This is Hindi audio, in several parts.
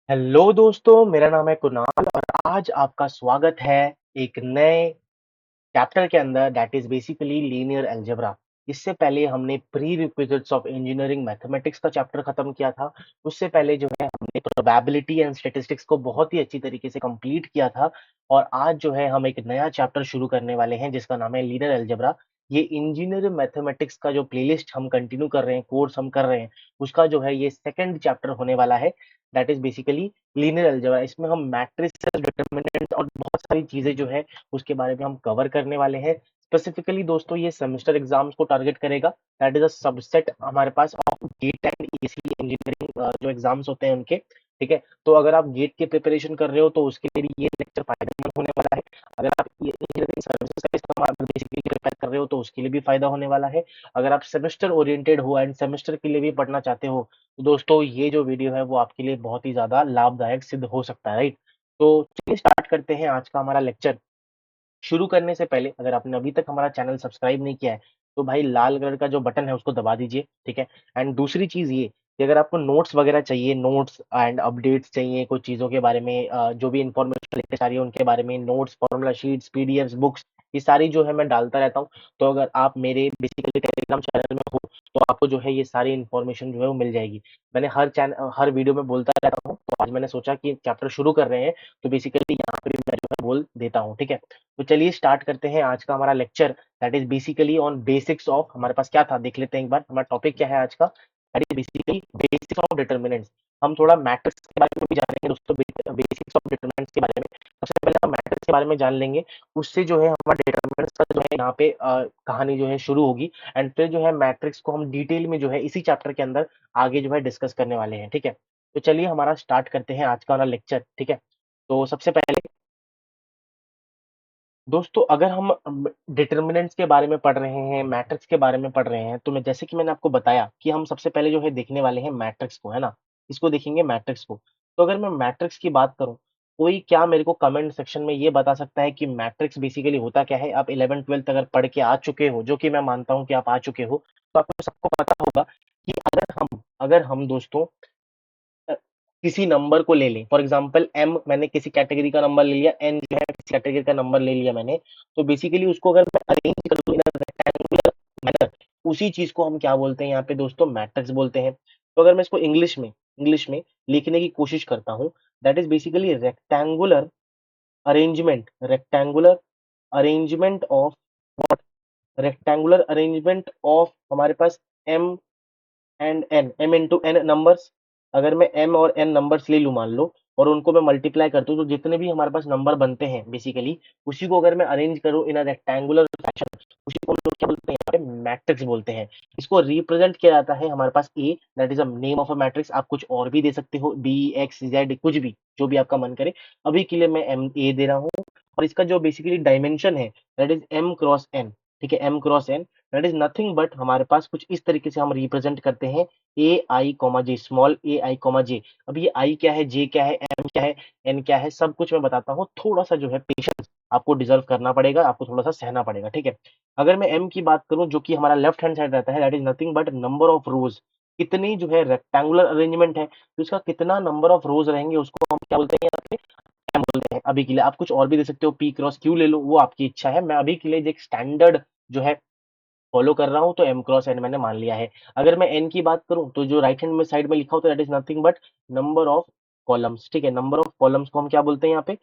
हेलो दोस्तों, मेरा नाम है कुणाल और आज आपका स्वागत है एक नए चैप्टर के अंदर that is basically linear algebra. इससे पहले हमने pre requisites of engineering mathematics का चैप्टर खत्म किया था। उससे पहले जो है हमने प्रोबेबिलिटी एंड स्टैटिस्टिक्स को बहुत ही अच्छी तरीके से कंप्लीट किया था। और आज जो है हम एक नया चैप्टर शुरू करने वाले हैं जिसका नाम है लीनियर अलजेब्रा। ये इंजीनियरिंग मैथमेटिक्स का जो प्लेलिस्ट हम कंटिन्यू कर रहे हैं, कोर्स हम कर रहे हैं, उसका जो है ये सेकंड चैप्टर होने वाला है। That is basically linear algebra. इसमें हम मैट्रिसेस, डिटरमिनेंट और बहुत सारी चीजें जो है उसके बारे में हम कवर करने वाले हैं। स्पेसिफिकली दोस्तों ये सेमेस्टर एग्जाम्स को टारगेट करेगा। दैट इज अ सबसेट हमारे पास of GATE and EC engineering जो एग्जाम्स होते हैं उनके। ठीक है, तो अगर आप गेट की प्रिपरेशन कर रहे हो तो उसके लिए भी ये लेक्चर फायदेमंद होने वाला है। अगर आप ये इंजीनियरिंग सर्विसेज का इस्तेमाल बेसिकली प्रिपेयर कर रहे हो तो उसके लिए भी फायदा होने वाला है। अगर आप सेमेस्टर ओरिएंटेड हो एंड सेमेस्टर के लिए भी पढ़ना चाहते हो तो दोस्तों ये जो वीडियो है वो आपके लिए बहुत ही ज्यादा लाभदायक सिद्ध हो सकता है, राइट। तो चलिए स्टार्ट करते हैं आज का हमारा लेक्चर। शुरू करने से पहले अगर आपने अभी तक हमारा चैनल सब्सक्राइब नहीं किया है तो भाई लाल कलर का जो बटन है उसको दबा दीजिए, ठीक है। एंड दूसरी चीज ये कि अगर आपको नोट्स वगैरह चाहिए, नोट्स एंड अपडेट्स चाहिए कुछ चीजों के बारे में, जो भी इंफॉर्मेशन लेते आ रही है उनके बारे में, notes, formula sheets, PDFs, books, ये सारी जो है मैं डालता रहता हूँ। तो अगर आप मेरे बेसिकली टेलीग्राम चैनल में हो तो आपको जो है ये सारी इन्फॉर्मेशन जो है वो मिल जाएगी। मैंने हर वीडियो में बोलता रहता हूँ, तो आज मैंने सोचा कि चैप्टर शुरू कर रहे हैं तो बेसिकली यहाँ पे भी मैं जो है बोल देता हूँ, ठीक है। तो चलिए स्टार्ट करते हैं आज का हमारा lecture. That is basically on basics of, हमारे पास क्या था देख लेते हैं एक बार, हमारा टॉपिक क्या है आज का। That is basically basics of determinants. हम थोड़ा मैट्रिक्स के बारे में भी जानेंगे दोस्तों, बेसिक्स ऑफ डिटरमिनेंट्स के बारे में। सबसे पहले हम मैट्रिक्स के बारे में जान लेंगे। उससे जो है हमारा डिटरमिनेंट्स का जो है यहाँ पे कहानी जो है शुरू होगी। एंड फिर जो है मैट्रिक्स को हम डिटेल में जो है इसी चैप्टर के अंदर आगे जो है डिस्कस करने वाले हैं, ठीक है। तो चलिए हमारा स्टार्ट करते हैं आज का हमारा लेक्चर, ठीक है। तो सबसे पहले दोस्तों अगर हम डिटर्मिनेंट्स के बारे में पढ़ रहे हैं, मैट्रिक्स के बारे में पढ़ रहे हैं, तो मैं जैसे कि मैंने आपको बताया कि हम सबसे पहले जो है देखने वाले हैं मैट्रिक्स को, है ना। इसको देखेंगे मैट्रिक्स को। तो अगर मैं मैट्रिक्स की बात करूं, कोई क्या मेरे को कमेंट सेक्शन में ये बता सकता है कि मैट्रिक्स बेसिकली होता क्या है। आप 11th 12th अगर पढ़ के आ चुके हो, जो कि मैं मानता हूं कि आप आ चुके हो, तो आपको सबको पता होगा कि अगर हम दोस्तों किसी नंबर को ले लें, फॉर एग्जांपल एम, मैंने किसी कैटेगरी का नंबर ले लिया, एन जो है किसी कैटेगरी का नंबर ले लिया मैंने। तो बेसिकली उसको अगर मैं अरेंज कर दूं इन रेक्टेंगुलर मैनर, उसी चीज को हम क्या बोलते हैं यहाँ पे दोस्तों, मैट्रिक्स बोलते हैं। तो अगर मैं इसको इंग्लिश में लिखने की कोशिश करता हूँ, that is basically rectangular arrangement of rectangular arrangement of हमारे पास M and N, M into N numbers. अगर मैं एम और एन नंबर्स ले लूं मान लो, और उनको मैं मल्टीप्लाई करता हूँ, तो जितने भी हमारे पास नंबर बनते हैं बेसिकली उसी को अगर मैं अरेंज करूँ इन अ रेक्टेंगुलर फैशन, उसी को हम लोग क्या बोलते हैं यहाँ पे, मैट्रिक्स बोलते हैं। इसको रिप्रेजेंट किया जाता है हमारे पास A, that is a name of a matrix. आप कुछ और भी दे सकते हो, बी, एक्स, जेड, कुछ भी जो भी आपका मन करे। अभी के लिए मैं एम ए दे रहा हूँ। और इसका जो बेसिकली डायमेंशन है that is m cross N, ठीक है, m cross n. That is nothing but हमारे पास कुछ इस तरीके से हम रिप्रेजेंट करते हैं ए आई कॉमा जे, स्मॉल ए आई कॉमा जे। अब ये आई क्या है, जे क्या है, एम क्या है, एन क्या है, सब कुछ मैं बताता हूँ। थोड़ा सा जो है पेशेंस आपको डिजर्व करना पड़ेगा, आपको थोड़ा सा सहना पड़ेगा, ठीक है। अगर मैं एम की बात करूं जो कि हमारा लेफ्ट हैंड साइड रहता है, that is nothing but number of रोज। कितनी जो है रेक्टेंगुलर अरेंजमेंट है तो इसका कितना नंबर ऑफ रोज रहेंगे उसको हम क्या बोलते हैं यहाँ पे, एम बोलते हैं। अभी के लिए आप कुछ और भी दे सकते हो, पी क्रॉस क्यू ले लो, वो आपकी इच्छा है। मैं अभी के लिए एक स्टैंडर्ड जो है फॉलो कर रहा हूँ तो एम क्रॉस एन मैंने मान लिया है। अगर मैं एन की बात करूं तो जो राइट हैंड में साइड में लिखा होता है that is nothing but number of columns, ठीक है। नंबर ऑफ कॉलम्स को हम क्या बोलते हैं यहाँ पे,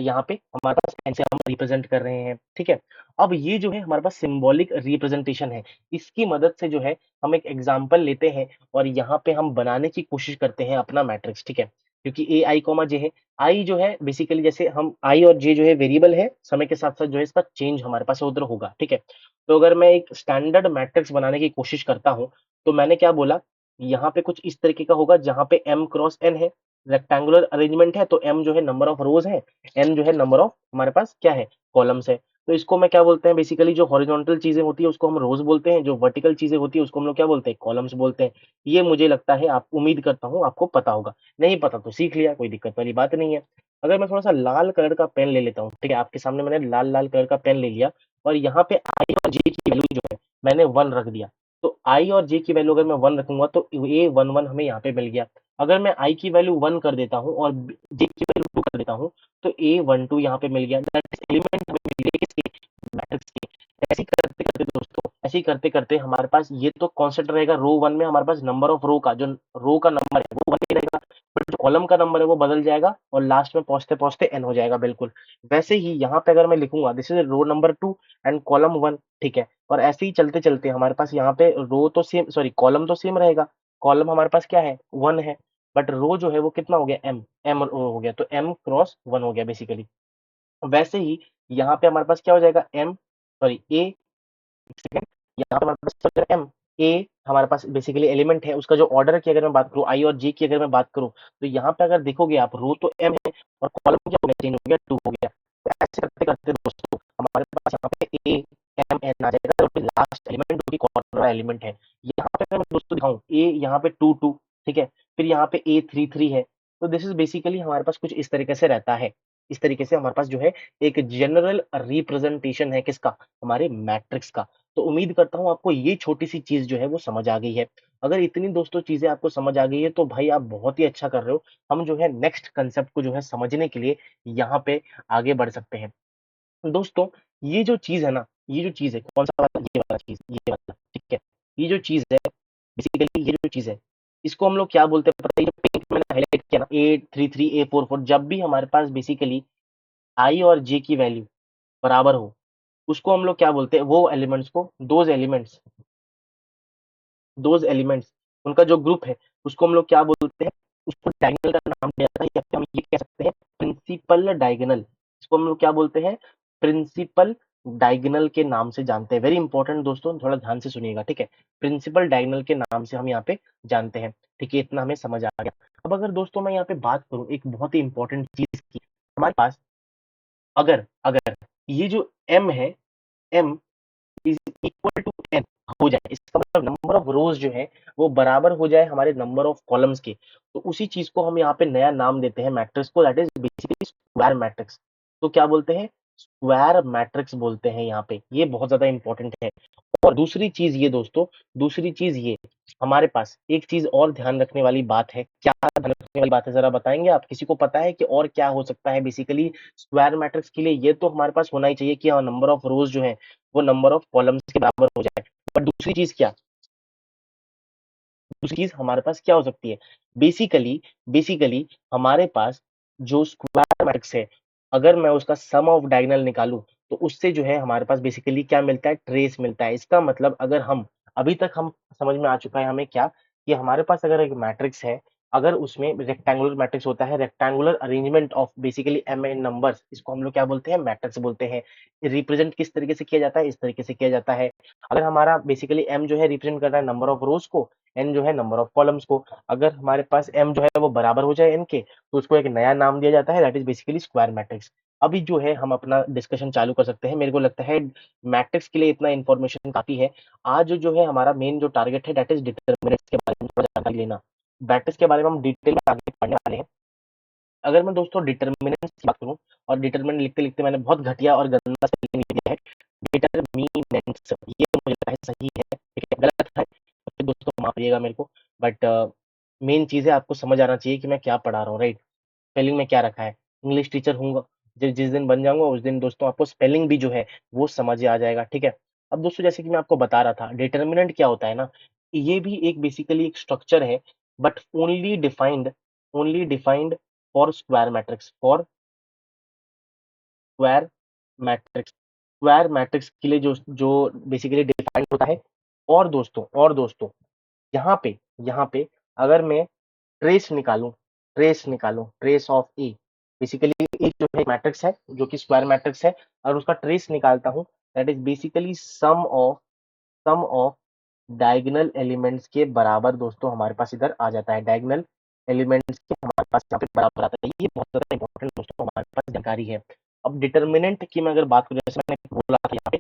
यहाँ पे हमारे पास एन से हम रिप्रेजेंट कर रहे हैं, ठीक है। अब ये जो है हमारे पास सिंबॉलिक रिप्रेजेंटेशन है। इसकी मदद से जो है हम एक एग्जाम्पल लेते हैं और यहाँ पे हम बनाने की कोशिश करते हैं अपना मैट्रिक्स, ठीक है। क्योंकि ए आई कॉमा जे है, आई जो है बेसिकली जैसे हम आई और जे जो है वेरिएबल है, समय के साथ साथ जो है इसका चेंज हमारे पास उधर होगा, ठीक है। तो अगर मैं एक स्टैंडर्ड मैट्रिक्स बनाने की कोशिश करता हूं तो मैंने क्या बोला, यहाँ पे कुछ इस तरीके का होगा जहां पे एम क्रॉस एन है, रेक्टेंगुलर अरेंजमेंट है, तो एम जो है नंबर ऑफ रोज है, एन जो है नंबर ऑफ हमारे पास क्या है, कॉलम्स है। तो इसको मैं क्या बोलते हैं, बेसिकली जो हॉरिजॉन्टल चीजें होती है उसको हम रोज बोलते हैं, जो वर्टिकल चीजें होती है उसको हम लोग क्या बोलते हैं, कॉलम्स बोलते हैं। ये मुझे लगता है, आप उम्मीद करता हूँ आपको पता होगा। नहीं पता तो सीख लिया, कोई दिक्कत वाली बात नहीं है। अगर मैं थोड़ा सा लाल कलर का पेन ले लेता हूँ, ठीक है, आपके सामने मैंने लाल लाल कलर का पेन ले लिया और यहाँ पे आई और जे की वैल्यू जो है मैंने वन रख दिया। तो आई और जे की वैल्यू अगर मैं वन रखूंगा तो ए वन वन हमें यहाँ पे मिल गया। अगर मैं आई की वैल्यू 1 कर देता हूँ और जे की वैल्यू 2 कर देता हूँ, तो A12 यहाँ पे मिल गया, दैट इज एलिमेंट हमें मिल गया किसके, मैट्रिक्स की। ऐसे ही करते करते दोस्तों, ऐसे ही करते करते हमारे पास ये तो कांस्टेंट रहेगा रो 1 में, हमारे पास नंबर ऑफ रो का जो रो का नंबर है वो 1 ही रहेगा, बट जो कॉलम का नंबर है वो बदल जाएगा और लास्ट में पहुंचते पहुंचते एन हो जाएगा बिल्कुल। वैसे ही यहाँ पे अगर मैं लिखूंगा this is row number 2 and column 1, ठीक है, और ऐसे ही चलते चलते हमारे पास यहाँ पे रो तो सेम, सॉरी कॉलम तो सेम रहेगा, कॉलम हमारे पास क्या है 1 है, बट रो जो है वो कितना हो गया, एम एम हो गया, तो एम क्रॉस 1 हो गया बेसिकली। वैसे ही यहाँ पे हमारे पास क्या हो जाएगा, एम, सॉरी ए, सेकंड, यहाँ पे हमारे पास क्या हो जाएगा, एम, ए हमारे पास बेसिकली एलिमेंट है, उसका जो ऑर्डर की अगर मैं बात करूँ, आई और जे की अगर मैं बात करूँ, तो यहाँ पे अगर देखोगे आप रो तो एम है और कॉलम क्या हो गया, चेंज हो गया, 2 हो गया। तो ऐसे करते करते दोस्तों हमारे पास यहाँ पे ए एम एन आ जाएगा, जो कि लास्ट एलिमेंट जो कि कॉर्नर एलिमेंट है। यहाँ पे अगर मैं दोस्तों दिखाऊं, ए यहाँ पे 2 2, ठीक है, फिर यहाँ पे ए 3 3 है। तो दिस इज बेसिकली हमारे पास कुछ इस तरीके से रहता है। इस तरीके से हमारे पास जो है एक जनरल रिप्रेजेंटेशन है किसका, हमारे मैट्रिक्स का। तो उम्मीद करता हूँ आपको ये छोटी सी चीज जो है वो समझ आ गई है। अगर इतनी दोस्तों चीजें आपको समझ आ गई है तो भाई आप बहुत ही अच्छा कर रहे हो। हम जो है नेक्स्ट कंसेप्ट को जो है समझने के लिए यहाँ पे आगे बढ़ सकते हैं। दोस्तों ये जो चीज है ना, ये जो चीज है, कौन सा वाला, ये वाला चीज, ये वाला, ठीक है, ये जो चीज है बेसिकली, ये जो चीज है इसको हम लोग क्या बोलते हैं पता है, ये जो पिंक मैंने हाईलाइट किया ना, A33 A44, जब भी हमारे पास बेसिकली आई और जे की वैल्यू बराबर हो, उसको हम लोग क्या बोलते हैं, वो एलिमेंट्स को, दोज एलिमेंट्स उनका जो ग्रुप है उसको हम लोग क्या बोलते हैं, उसको डायगोनल का नाम दिया जाता है, या फिर हम ये कह सकते हैं प्रिंसिपल डायगोनल। इसको हम लोग क्या बोलते हैं, प्रिंसिपल डायगोनल के नाम से जानते हैं। वेरी इंपॉर्टेंट दोस्तों, थोड़ा ध्यान से सुनिएगा, ठीक है, प्रिंसिपल डायगोनल के नाम से हम यहाँ पे जानते हैं। ठीक है, इतना हमें समझ आ गया। अब अगर दोस्तों मैं यहाँ पे बात करूँ एक बहुत ही इंपॉर्टेंट चीज की, हमारे पास अगर अगर ये जो एम है, m is equal to n हो जाए, इसका मतलब नंबर ऑफ रोज जो है वो बराबर हो जाए हमारे नंबर ऑफ कॉलम्स के, तो उसी चीज को हम यहाँ पे नया नाम देते हैं मैट्रिक्स को, that is basically square matrix. तो क्या बोलते हैं, स्क्वायर मैट्रिक्स बोलते हैं यहाँ पे, ये बहुत ज्यादा इंपॉर्टेंट है। और दूसरी चीज ये दोस्तों, दूसरी चीज ये, हमारे पास एक चीज और ध्यान रखने वाली बात है, क्या ध्यान रखने वाली बात है जरा बताएंगे आप, किसी को पता है कि और क्या हो सकता है बेसिकली स्क्वायर मैट्रिक्स के लिए? ये तो हमारे पास होना ही चाहिए कि हाँ नंबर ऑफ रोज जो है वो नंबर ऑफ कॉलम्स के बराबर हो जाए, बट दूसरी चीज क्या, दूसरी चीज हमारे पास क्या हो सकती है, बेसिकली बेसिकली हमारे पास जो स्क्वायर मैट्रिक्स है, अगर मैं उसका सम ऑफ डायगोनल निकालूं तो उससे जो है हमारे पास बेसिकली क्या मिलता है, ट्रेस मिलता है। इसका मतलब अगर हम, अभी तक हम समझ में आ चुका है हमें क्या, कि हमारे पास अगर एक मैट्रिक्स है, अगर उसमें रेक्टेंगुलर मैट्रिक्स होता है, rectangular arrangement of basically m n numbers, इसको हम लोग क्या बोलते हैं, मैट्रिक्स बोलते हैं। रिप्रेजेंट किस तरीके से किया जाता है, इस तरीके से किया जाता है। अगर हमारा बेसिकली एम जो है रिप्रेजेंट कर रहा है नंबर ऑफ रोज को, एन जो है नंबर ऑफ कॉलम्स को, अगर हमारे पास एम जो है वो बराबर हो जाए एन के, तो उसको एक नया नाम दिया जाता है, that is basically square matrix. अभी जो है हम अपना डिस्कशन चालू कर सकते हैं। मेरे को लगता है मैट्रिक्स के लिए इतना इन्फॉर्मेशन काफी है। आज जो है हमारा मेन जो टारगेट है दैट इज डिटर्मिनेंट्स के बारे में थोड़ा जानकारी लेना। मैट्रिक्स के बारे में हम डिटेल में आगे पढ़ने वाले हैं। अगर मैं दोस्तों डिटर्मिनेंट्स की बात करूं, और डिटर्मिनेंट लिखते लिखते मैंने बहुत घटिया और गंदा स्पेलिंग लिख दिया है, डिटर्मिनेंट्स, ये मुझे लगता है सही है, ठीक है, गलत है तो फिर दोस्तों माफ करिएगा मेरे को, बट मेन चीज है आपको समझ आना चाहिए कि मैं क्या पढ़ा रहा हूँ, राइट, स्पेलिंग में क्या रखा है। इंग्लिश टीचर हूँगा, जिस दिन बन जाऊंगा उस दिन दोस्तों आपको स्पेलिंग भी जो है वो समझ आ जाएगा, ठीक है। अब दोस्तों जैसे कि मैं आपको बता रहा था, डिटर्मिनेंट क्या होता है ना, ये भी एक बेसिकली एक स्ट्रक्चर है, but only defined for square matrix, for square matrix के लिए जो जो बेसिकली डिफाइंड होता है। और दोस्तों यहाँ पे अगर मैं ट्रेस ऑफ ए, बेसिकली ए जो है मैट्रिक्स है जो कि स्क्वायर मैट्रिक्स है, और उसका ट्रेस निकालता हूँ, that is basically sum of diagonal elements के बराबर दोस्तों हमारे पास इधर आ जाता है, डायगोनल एलिमेंट्स के हमारे पास यहाँ पे बराबर आता है। ये बहुत ज्यादा इंपॉर्टेंट दोस्तों हमारे पास जानकारी है। अब डिटर्मिनेंट की मैं अगर बात करूँ, जैसे मैंने बोला था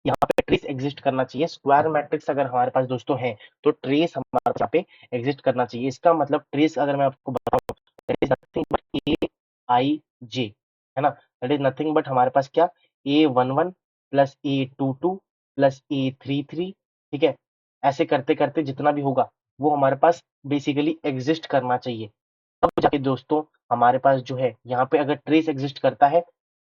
यहाँ पे ट्रेस एग्जिस्ट करना चाहिए, स्क्वायर मैट्रिक्स अगर हमारे पास दोस्तों है तो ट्रेस हमारे पास यहाँ पे एग्जिस्ट करना चाहिए। इसका मतलब ट्रेस अगर मैं आपको बताऊं, दैट इज नथिंग बट ए आई जे, है ना, दैट इज नथिंग बट हमारे पास क्या, A11 plus A22 plus A33, ठीक है, ऐसे करते करते जितना भी होगा वो हमारे पास बेसिकली एग्जिस्ट करना चाहिए, तब जाके दोस्तों हमारे पास जो है यहाँ पे अगर ट्रेस एग्जिस्ट करता है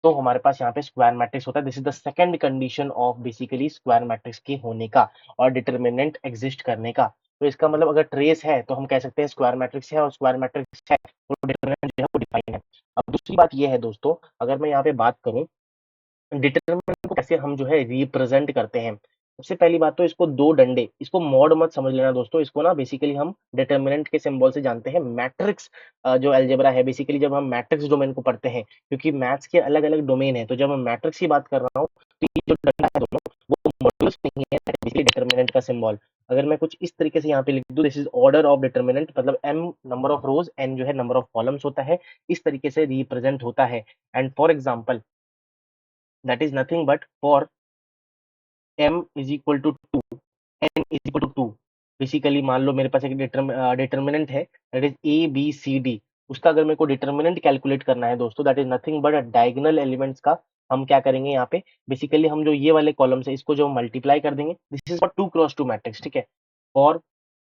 तो हमारे पास यहाँ पे स्क्वायर मैट्रिक्स होता है। This is the second condition of basically square matrix के होने का और डिटर्मिनेंट एग्जिस्ट करने का। तो इसका मतलब अगर ट्रेस है तो हम कह सकते हैं स्क्वायर मैट्रिक्स है, और स्क्वायर मैट्रिक्स है तो डिटर्मिनेंट जो है वो डिफाइन है। अब दूसरी बात ये है दोस्तों, अगर मैं यहाँ पे बात करूँ डिटरमिनेंट को कैसे हम जो है रिप्रेजेंट करते हैं। सबसे पहली बात तो इसको दो डंडे, इसको मॉड मत समझ लेना दोस्तों, इसको ना बेसिकली हम डिटरमिनेंट के सिंबल से जानते हैं। मैट्रिक्स जो अलजेब्रा है, बेसिकली जब हम मैट्रिक्स डोमेन को पढ़ते हैं, क्योंकि मैथ्स के अलग अलग डोमेन है, तो जब मैं मैट्रिक्स की बात कर रहा हूँ तो ये जो डंडा है दोनों, वो मॉड्यूलस नहीं है, बेसिकली डिटरमिनेंट का सिंबल। अगर मैं कुछ इस तरीके से यहाँ पे लिख दूं, this is order of determinant, मतलब M number of rows, N जो है नंबर ऑफ कॉलम्स होता है, इस तरीके से रिप्रेजेंट होता है। And for example that is nothing but for m is equal to 2, n is equal to 2, basically मान लो मेरे पास एक डिटर्मिनेंट है that is a b c d, उसका अगर मेरे को डिटर्मिनेंट कैलकुलेट करना है दोस्तों, that is nothing but diagonal elements का हम क्या करेंगे यहाँ पे, बेसिकली हम जो ये वाले कॉलम्स है इसको जो मल्टीप्लाई कर देंगे, this is for 2x2 matrix, ठीक है, फॉर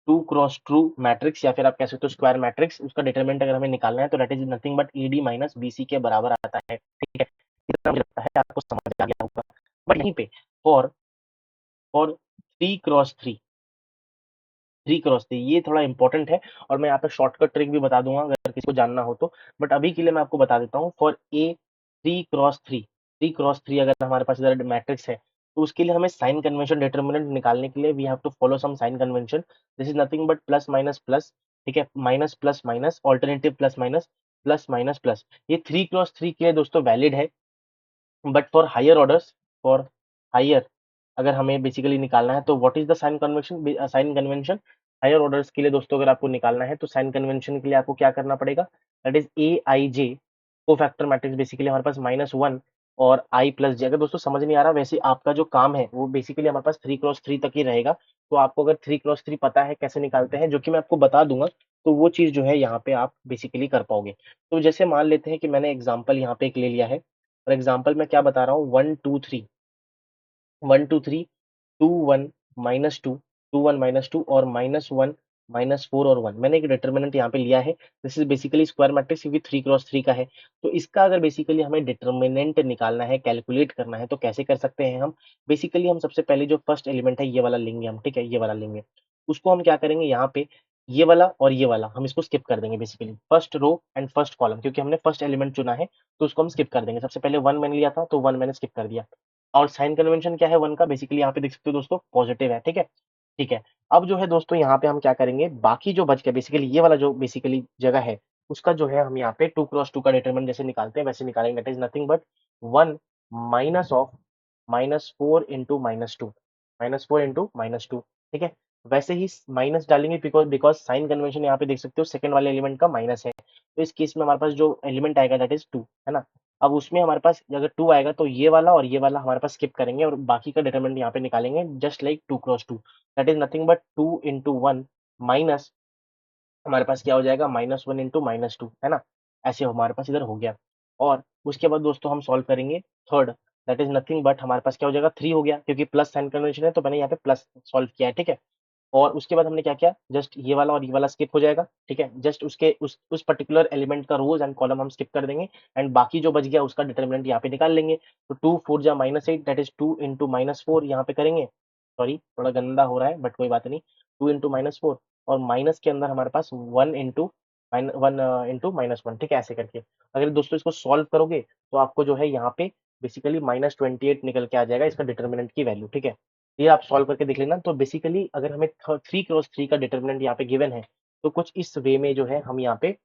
2x2 मैट्रिक्स, या फिर आप कह सकते हो स्क्वायर मैट्रिक्स, उसका डिटरमिनेंट अगर हमें निकालना है तो that is nothing but a D minus B c के बराबर आता है, ठीक है। इतना मुझे लगता है आपको समझ आ गया होगा। बट यहीं पे फॉर फॉर 3x3, 3x3 ये थोड़ा इंपॉर्टेंट है, और मैं यहाँ पे शॉर्टकट ट्रिक भी बता दूंगा अगर किसी को जानना हो तो, बट अभी के लिए मैं आपको बता देता हूँ। फॉर ए 3x3, 3x3 अगर हमारे पास इधर मैट्रिक्स है, तो उसके लिए हमें साइन कन्वेंशन डिटर्मिनेंट निकालने के लिए we have to follow some sign convention. This is nothing but plus minus plus, ठीक है, minus plus minus, alternative plus minus, plus minus plus. ये 3x3 के लिए दोस्तों वैलिड है, but for higher orders, for higher अगर हमें बेसिकली निकालना है तो what is the sign convention, sign convention higher orders के लिए दोस्तों अगर आपको निकालना है तो साइन कन्वेंशन के लिए आपको क्या करना पड़ेगा, दैट इज ए आई जे को फैक्टर मैट्रिक्स, बेसिकली हमारे पास -1 और आई प्लस जे। अगर दोस्तों समझ नहीं आ रहा, वैसे आपका जो काम है वो बेसिकली हमारे पास 3x3 तक ही रहेगा, तो आपको अगर 3x3 पता है कैसे निकालते हैं, जो कि मैं आपको बता दूंगा, तो वो चीज जो है यहाँ पे आप बेसिकली कर पाओगे। तो जैसे मान लेते हैं कि मैंने एग्जाम्पल यहाँ पे एक ले लिया है, फॉर एग्जाम्पल मैं क्या बता रहा हूँ, 1 2 3, 1 2 3, 2 1 -2, 2 1 -2 और -1 -4 और 1, मैंने एक डिटर्मिनेंट यहाँ पे लिया है। This is basically square matrix, क्योंकि 3x3 का है, तो इसका अगर बेसिकली हमें डिटर्मिनेंट निकालना है, कैलकुलेट करना है, तो कैसे कर सकते हैं हम, बेसिकली हम सबसे पहले जो फर्स्ट एलिमेंट है ये वाला लेंगे हम, ठीक है, ये वाला लेंगे, उसको हम क्या करेंगे यहाँ पे, ये वाला और ये वाला हम इसको स्किप कर देंगे, basically first row and first column, क्योंकि हमने फर्स्ट एलिमेंट चुना है तो उसको हम स्किप कर देंगे। सबसे पहले 1 मैंने लिया था तो 1 मैंने स्किप कर दिया, और साइन कन्वेंशन क्या है 1 का, बेसिकली यहाँ पे देख सकते हो दोस्तों पॉजिटिव है, ठीक है, ठीक है। अब जो है दोस्तों यहाँ पे हम क्या करेंगे, बाकी जो बच गया बेसिकली ये वाला जो बेसिकली जगह है, उसका जो है हम यहाँ पे 2x2 का डिटरमिनेंट जैसे निकालते हैं वैसे निकालेंगे, that is nothing but 1 minus of -4 into -2, -4 into -2, ठीक है। वैसे ही माइनस डालेंगे, बिकॉज बिकॉज साइन कन्वेंशन यहाँ पे देख सकते हो सेकंड वाले एलिमेंट का माइनस है, तो इस केस में हमारे पास जो एलिमेंट आएगा दैट इज 2, है ना। अब उसमें हमारे पास अगर 2 आएगा तो ये वाला और ये वाला हमारे पास स्किप करेंगे, और बाकी का डिटरमिनेंट यहाँ पे निकालेंगे just like 2x2, that is nothing but 2 into 1 minus, हमारे पास क्या हो जाएगा, -1 इंटू -2, है ना, ऐसे हमारे पास इधर हो गया। और उसके बाद दोस्तों हम सॉल्व करेंगे third, that is nothing but हमारे पास क्या हो जाएगा, 3 हो गया, क्योंकि प्लस साइन कन्वेंशन है तो मैंने यहाँ पे प्लस सॉल्व किया है, ठीक है। और उसके बाद हमने क्या किया, जस्ट ये वाला और ये वाला स्किप हो जाएगा, ठीक है, जस्ट उसके उस पर्टिकुलर एलिमेंट का रोज एंड कॉलम हम स्किप कर देंगे, एंड बाकी जो बच गया उसका डिटरमिनेंट यहाँ पे निकाल लेंगे। तो 2 4 जा -8, दैट इज 2 इंटू -4 यहाँ पे करेंगे, सॉरी थोड़ा गंदा हो रहा है बट कोई बात नहीं, 2 इंटू -4, और माइनस के अंदर हमारे पास 1 इंटू 1 इंटू -1, ठीक है, ऐसे करके अगर दोस्तों इसको सॉल्व करोगे तो आपको जो है यहाँ पे बेसिकली -28 निकल के आ जाएगा इसका डिटरमिनेंट की वैल्यू, ठीक है। ये आप सॉल्व करके देख लेना। तो बेसिकली अगर हमें 3x3 का डिटरमिनेंट यहाँ पे गिवन है, तो कुछ इस वे में जो है हम यहाँ पे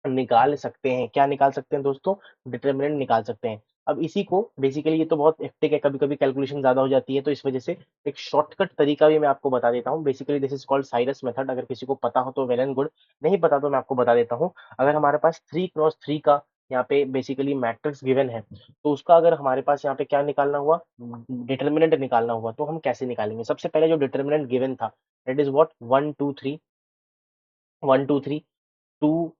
निकाल सकते हैं। क्या निकाल सकते हैं दोस्तों, डिटरमिनेंट निकाल सकते हैं। अब इसी को बेसिकली, ये तो बहुत हेक्टिक है, कभी कभी कैलकुलेशन ज्यादा हो जाती है, तो इस वजह से एक शॉर्टकट तरीका भी मैं आपको बता देता हूँ। Basically this is called Cyrus method, अगर किसी को पता हो तो वेल एंड गुड, नहीं पता तो मैं आपको बता देता हूँ। अगर हमारे पास 3x3 का यहाँ पे बेसिकली मैट्रिक्स गिवन है, तो उसका अगर हमारे पास यहाँ पे क्या निकालना हुआ, डिटरमिनेंट निकालना हुआ, तो हम कैसे निकालेंगे। सबसे पहले जो डिटरमिनेंट गिवन था दैट इज व्हाट, 1 2 3, 1 -2, 2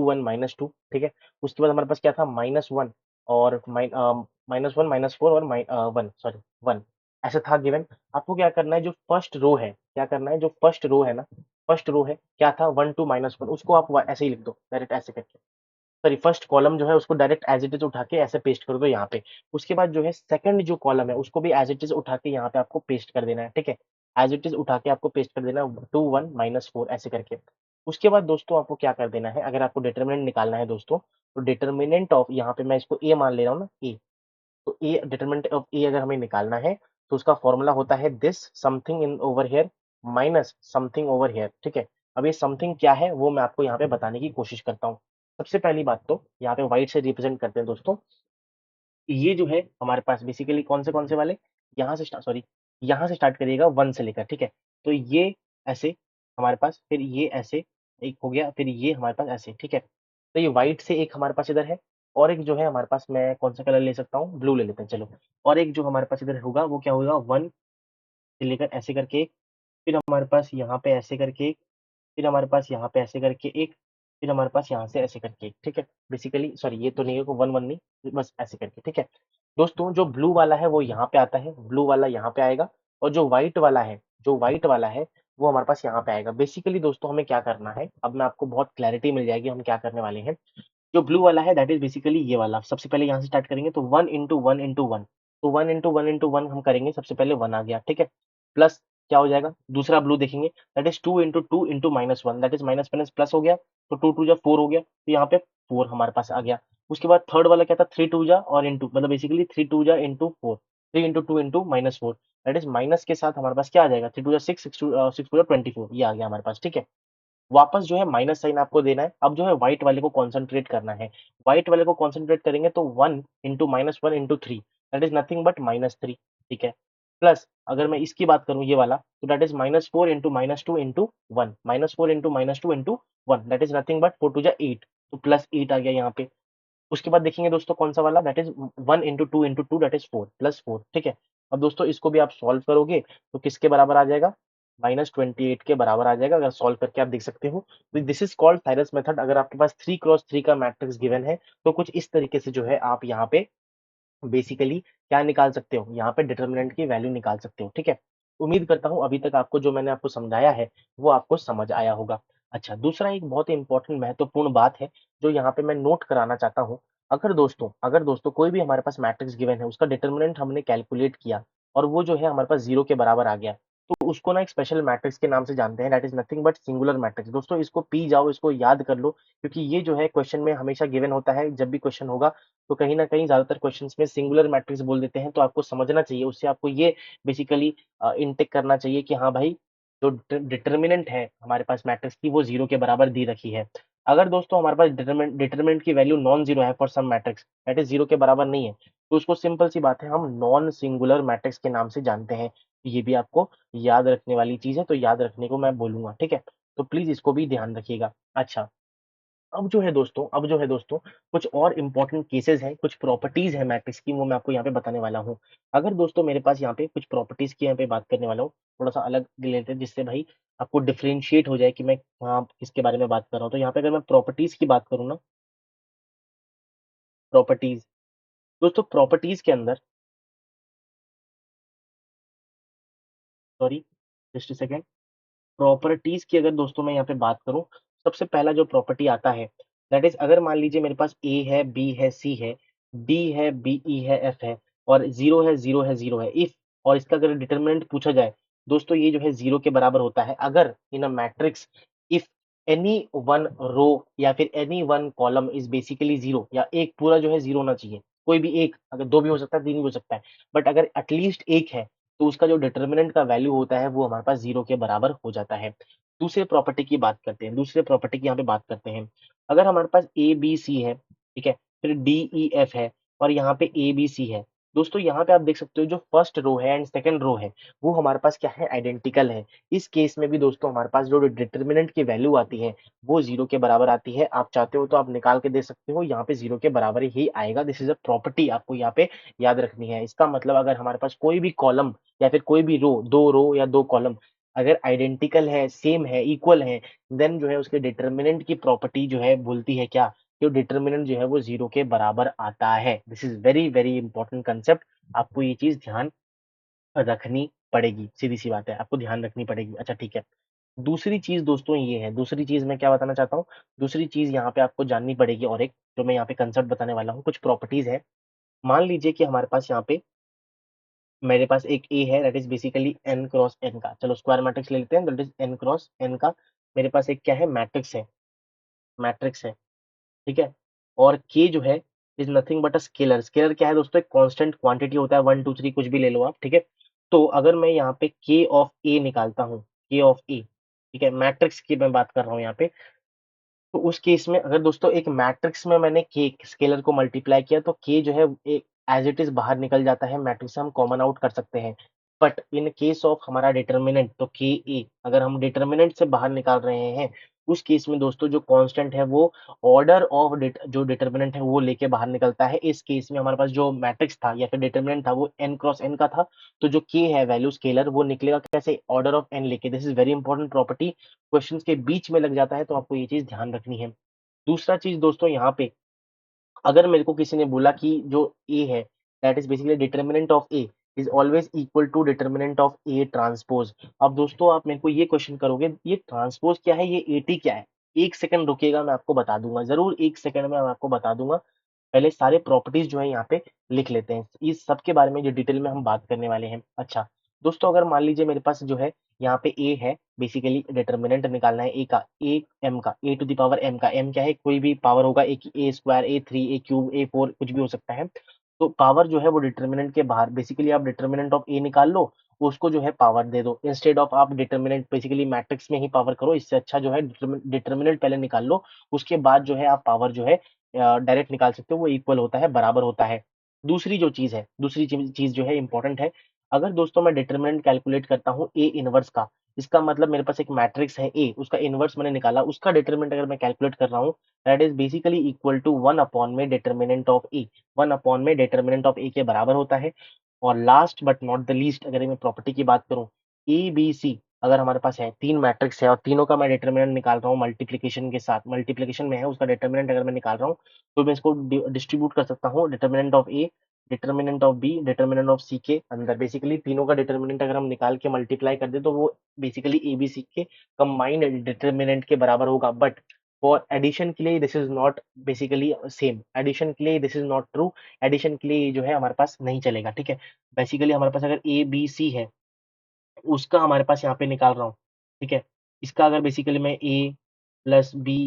1 -2, ठीक है। उसके बाद हमारे पास क्या था, -1 और -1 -4 और 1, सॉरी 1, ऐसा था गिवन। आपको क्या करना है, जो फर्स्ट रो है, क्या करना है, जो फर्स्ट रो है ना, फर्स्ट रो है क्या था, 1 2 -1, उसको आप ऐसे ही लिख दो डायरेक्ट ऐसे करके। सॉरी, फर्स्ट कॉलम जो है उसको डायरेक्ट एज इट इज उठा के ऐसे पेस्ट कर दो यहाँ पे। उसके बाद जो है सेकंड जो कॉलम है उसको भी एज इट इज उठा के यहाँ पे आपको पेस्ट कर देना है, ठीक है। एज इट इज उठा के आपको पेस्ट कर देना है 2 1 -4 ऐसे करके। उसके बाद दोस्तों आपको क्या कर देना है, अगर आपको डिटरमिनेंट निकालना है दोस्तों, तो डिटरमिनेंट ऑफ, यहाँ पे मैं इसको ए मान ले रहा हूँ ना, ए, तो ए डिटरमिनेंट ऑफ ए अगर हमें निकालना है तो उसका फॉर्मूला होता है this something in over here minus something over here, ठीक है। अब ये समथिंग क्या है वो मैं आपको यहाँ पे बताने की कोशिश करता हूँ। सबसे पहली बात तो यहाँ पे व्हाइट से रिप्रेजेंट करते हैं दोस्तों। ये जो है हमारे पास बेसिकली कौन से वाले, यहाँ से स्टार्ट, सॉरी, यहाँ से स्टार्ट करिएगा 1 से लेकर, ठीक है। तो ये ऐसे हमारे पास, फिर ये ऐसे एक हो गया, फिर ये हमारे पास ऐसे, ठीक है। तो ये व्हाइट से एक हमारे पास इधर है, और एक जो है हमारे पास, मैं कौन सा कलर ले सकता हूँ, ब्लू ले लेते हैं चलो। और एक जो हमारे पास इधर होगा वो क्या होगा, 1 से लेकर ऐसे करके एक, फिर हमारे पास यहाँ पे ऐसे करके एक, फिर हमारे पास यहाँ पे ऐसे करके एक, फिर हमारे पास यहाँ से ऐसे करके एक, ठीक है। बेसिकली सॉरी, ये तो नहीं है, 1 1 नहीं, बस ऐसे करके, ठीक है। दोस्तों जो ब्लू वाला है वो यहाँ पे आता है, ब्लू वाला यहाँ पे आएगा, और जो व्हाइट वाला है, जो व्हाइट वाला है वो हमारे पास यहाँ पे आएगा। बेसिकली दोस्तों हमें क्या करना है, अब मैं आपको बहुत क्लैरिटी मिल जाएगी हम क्या करने वाले हैं। जो ब्लू वाला है दैट इज बेसिकली ये वाला, सबसे पहले यहाँ से स्टार्ट करेंगे तो 1 इंटू 1 इंटू 1, तो 1 इंटू 1 इंटू 1 हम करेंगे, सबसे पहले 1 आ गया, ठीक है। प्लस क्या हो जाएगा, दूसरा ब्लू देखेंगे that is 2 into 2 into -1, that is minus minus plus हो गया, तो 2 2 जा 4 हो गया, तो यहाँ पे 4 हमारे पास आ गया। उसके बाद थर्ड वाला क्या था, 3 2 जा और इंटू, मतलब बेसिकली 3 2 जा into 4, 3 into 2 into -4, that is minus के साथ हमारे पास क्या आ जाएगा, 3 2 जा 6, 6 2 जा 24, ये आ गया हमारे पास, ठीक है। वापस जो है माइनस साइन आपको देना है। अब जो है व्हाइट वाले को कॉन्सेंट्रेट करना है। व्हाइट वाले को कॉन्सेंट्रेट करेंगे तो 1 into -1 into 3, that is nothing but -3, ठीक है। प्लस अगर मैं इसकी बात करूं ये वाला, तो that is -4 into -2 into 1, -4 into -2 into 1, that is nothing but 4 2 जा 8, तो +8 आ गया यहाँ पे। उसके बाद देखेंगे दोस्तों कौन सा वाला, that is 1 into 2 into 2, that is 4 +4, ठीक है। अब दोस्तों इसको भी आप सॉल्व करोगे तो किसके बराबर आ जाएगा, -28 के बराबर आ जाएगा, अगर सॉल्व करके आप देख सकते हो। This is called Sarrus method. अगर आपके पास 3 क्रॉस 3 का मैट्रिक्स गिवन है तो कुछ इस तरीके से जो है आप यहाँ पे बेसिकली क्या निकाल सकते हो, यहाँ पे डिटर्मिनेंट की वैल्यू निकाल सकते हो, ठीक है। उम्मीद करता हूँ अभी तक आपको जो मैंने आपको समझाया है वो आपको समझ आया होगा। अच्छा, दूसरा एक बहुत ही इंपॉर्टेंट महत्वपूर्ण बात है जो यहाँ पे मैं नोट कराना चाहता हूँ। अगर दोस्तों कोई भी हमारे पास मैट्रिक्स गिवन है, उसका डिटर्मिनेंट हमने कैलकुलेट किया और वो जो है हमारे पास 0 के बराबर आ गया, तो उसको ना एक स्पेशल मैट्रिक्स के नाम से जानते हैं, that is nothing but singular matrix. दोस्तों इसको पी जाओ, इसको याद कर लो, क्योंकि ये जो है क्वेश्चन में हमेशा गिवन होता है। जब भी क्वेश्चन होगा तो कहीं न कहीं ज़्यादातर क्वेश्चंस में सिंगुलर मैट्रिक्स बोल देते हैं, तो आपको समझना चाहिए। उससे आपको ये बेसिकली इनटेक करना चाहिए कि हाँ भाई, जो डिटर्मिनेंट है हमारे पास मैट्रिक्स की वो 0 के बराबर दी रखी है। अगर दोस्तों हमारे पास डिटरमिनेंट की वैल्यू नॉन ज़ीरो है for some matrix, that is 0 के बराबर नहीं है, तो उसको सिंपल सी बात है हम नॉन सिंगुलर मैट्रिक्स के नाम से जानते हैं। ये भी आपको याद रखने वाली चीज़ है, तो याद रखने को मैं बोलूँगा, ठीक है? तो प्लीज़ इसको भी ध्यान रखिएगा। अच्छा, अब जो है दोस्तों कुछ और इम्पोर्टेंट केसेज़ हैं, कुछ प्रॉपर्टीज़ हैं मैट्रिक्स की, वो मैं आपको यहाँ पे बताने वाला हूँ। अगर दोस्तों मेरे पास यहाँ पे कुछ प्रॉपर्टीज़ की यहाँ पे बात करने वाला हूँ, थोड़ा-सा अलग रिलेटेड, जिससे भाई आपको डिफरेंशिएट हो जाए कि मैं कहाँ किसके बारे में बात कर रहा हूँ। तो यहाँ पे अगर मैं प्रॉपर्टीज़ की बात करूँ ना, प्रॉपर्टीज़, दोस्तों प्रॉपर्टीज़ के अंदर, sorry, just a second. Properties की अगर दोस्तों मैं यहाँ पे बात करूँ, सबसे पहला जो प्रॉपर्टी आता है, दैट इज़ अगर मान लीजिए मेरे पास ए है, बी है, सी है, डी है, बी, ई है, एफ है और 0 है, 0 है, 0 है, इफ, और इसका अगर डिटरमिनेंट पूछा जाए, दोस्तों ये जो है 0 के बराबर होता है अगर in a matrix if any one row या फिर any one column is basically 0, या एक पूरा जो है 0 होना चाहिए। कोई भी एक, अगर 2 भी हो सकता है, 3 भी हो सकता है, बट अगर एटलीस्ट एक है, तो उसका जो डिटरमिनेंट का वैल्यू होता है वो हमारे पास 0 के बराबर हो जाता है। दूसरे प्रॉपर्टी की यहाँ पे बात करते हैं। अगर हमारे पास ए, बी, सी है, ठीक है? फिर डी, ई, एफ है और यहाँ पे ए, बी, सी है। दोस्तों यहाँ पे आप देख सकते हो जो फर्स्ट रो है एंड सेकंड रो है, वो हमारे पास क्या है, आइडेंटिकल है। इस केस में भी दोस्तों हमारे पास जो डिटरमिनेंट की वैल्यू आती है, वो 0 के बराबर आती है। आप चाहते हो तो आप निकाल के दे सकते हो, यहाँ पे 0 के बराबर ही आएगा। दिस इज़ अ प्रॉपर्टी, आपको यहाँ पे याद रखनी है। इसका मतलब अगर हमारे पास कोई भी कॉलम या फिर कोई भी रो, 2 रो या 2 कॉलम अगर आइडेंटिकल है, सेम है, इक्वल है, देन जो है उसके डिटरमिनेंट की प्रॉपर्टी जो है बोलती है क्या? जो डिटरमिनेंट जो है वो 0 के बराबर आता है। This is very, very important concept, आपको ये चीज़ ध्यान रखनी पड़ेगी, सीधी सी बात है, आपको ध्यान रखनी पड़ेगी। अच्छा ठीक है, दूसरी चीज दोस्तों ये है, दूसरी चीज मैं क्या बताना चाहता हूँ, दूसरी चीज यहाँ पे आपको जाननी पड़ेगी, और एक जो मैं यहाँ पे कंसेप्ट बताने वाला हूँ, कुछ प्रॉपर्टीज है। मान लीजिए कि हमारे पास यहाँ पे, मेरे पास एक ए है, that is basically n cross n का, चलो स्क्वायर मैट्रिक्स ले लेते हैं, that is n cross n का। मेरे पास एक क्या है, मैट्रिक्स है, मैट्रिक्स है, ठीक है। और के जो है is nothing but a scalar. Scalar क्या है दोस्तों, एक कांस्टेंट क्वांटिटी होता है, 1 2 3 कुछ भी ले लो आप, ठीक है। तो अगर मैं यहाँ पे के ऑफ ए निकालता हूँ, के ऑफ ए, ठीक है, मैट्रिक्स की मैं बात कर रहा हूँ यहाँ पे, तो उस केस में अगर दोस्तों एक मैट्रिक्स में मैंने के स्केलर को मल्टीप्लाई किया, तो के जो है एज इट इज बाहर निकल जाता है, मैट्रिक्स से हम कॉमन आउट कर सकते हैं। बट इन केस ऑफ हमारा डिटर्मिनेंट, तो के ए अगर हम डिटर्मिनेंट से बाहर निकाल रहे हैं, उस केस में दोस्तों जो कांस्टेंट है वो ऑर्डर ऑफ जो डिटर्मिनेंट है वो लेके बाहर निकलता है। इस केस में हमारे पास जो मैट्रिक्स था या फिर डिटर्मिनेंट था वो एन क्रॉस एन का था, तो जो के है वैल्यू स्केलर वो निकलेगा कैसे, ऑर्डर ऑफ एन लेके। This is very important property, questions के बीच में लग जाता है, तो आपको ये चीज ध्यान रखनी है। दूसरा चीज दोस्तों यहाँ पे, अगर मेरे को किसी ने बोला कि जो ए है that is basically determinant of A is always equal to determinant of a transpose. अब दोस्तों आप मेरे को ये क्वेश्चन करोगे, ये ट्रांसपोज क्या है, ये एटी क्या है। एक सेकंड रुकिएगा, मैं आपको बता दूंगा, जरूर एक सेकंड में मैं आपको बता दूंगा। पहले सारे प्रॉपर्टीज जो है यहाँ पे लिख लेते हैं, इस सब के बारे में जो डिटेल में हम बात करने वाले हैं। अच्छा दोस्तों, अगर मान लीजिए मेरे पास जो है यहाँ पे ए है, बेसिकली डिटर्मिनेंट निकालना है ए का, ए एम का, ए टू द पावर एम का, एम क्या है, कोई भी पावर होगा, ए स्क्वायर, ए3, ए क्यूब, ए4 कुछ भी हो सकता है। तो पावर जो है वो डिटर्मिनेंट के बाहर, बेसिकली आप डिटर्मिनेंट ऑफ ए निकाल लो, उसको जो है पावर दे दो, इंस्टेड ऑफ आप डिटर्मिनेंट बेसिकली मैट्रिक्स में ही पावर करो, इससे अच्छा जो है डिटर्मिनेंट पहले निकाल लो, उसके बाद जो है आप पावर जो है डायरेक्ट निकाल सकते हो, वो इक्वल होता है, बराबर होता है। दूसरी जो चीज है, दूसरी चीज जो है इंपॉर्टेंट है, अगर दोस्तों मैं डिटरमिनेंट कैलकुलेट करता हूँ ए इनवर्स का, इसका मतलब मेरे पास एक मैट्रिक्स है ए, उसका इनवर्स मैंने निकाला, उसका डिटरमिनेंट अगर मैं कैलकुलेट कर रहा हूँ, that is basically equal to 1 upon में डिटरमिनेंट ऑफ ए, 1 अपॉन में डिटरमिनेंट ऑफ ए के बराबर होता है। और last but not the least, अगर मैं प्रॉपर्टी की बात करूँ, ए बी सी अगर हमारे पास है, तीन मैट्रिक्स है और तीनों का मैं डिटरमिनेंट निकाल रहा हूँ मल्टीप्लीकेशन के साथ, मल्टीप्लीकेशन में है उसका डिटरमिनेंट अगर मैं निकाल रहा हूँ, तो मैं इसको डिस्ट्रीब्यूट कर सकता हूँ, determinant of A, determinant of B, determinant of C के अंदर, बेसिकली तीनों का डिटरमिनेंट अगर हम निकाल के मल्टीप्लाई कर दे, तो वो बेसिकली ए बी सी के कंबाइंड डिटरमिनेंट के बराबर होगा। बट फॉर एडिशन के लिए this is not basically same, addition के लिए this is not true, addition के लिए जो है हमारे पास नहीं चलेगा, ठीक है। बेसिकली हमारे पास अगर ए बी सी है, उसका हमारे पास यहाँ पे निकाल रहा हूँ, ठीक है। इसका अगर बेसिकली मैं ए प्लस बी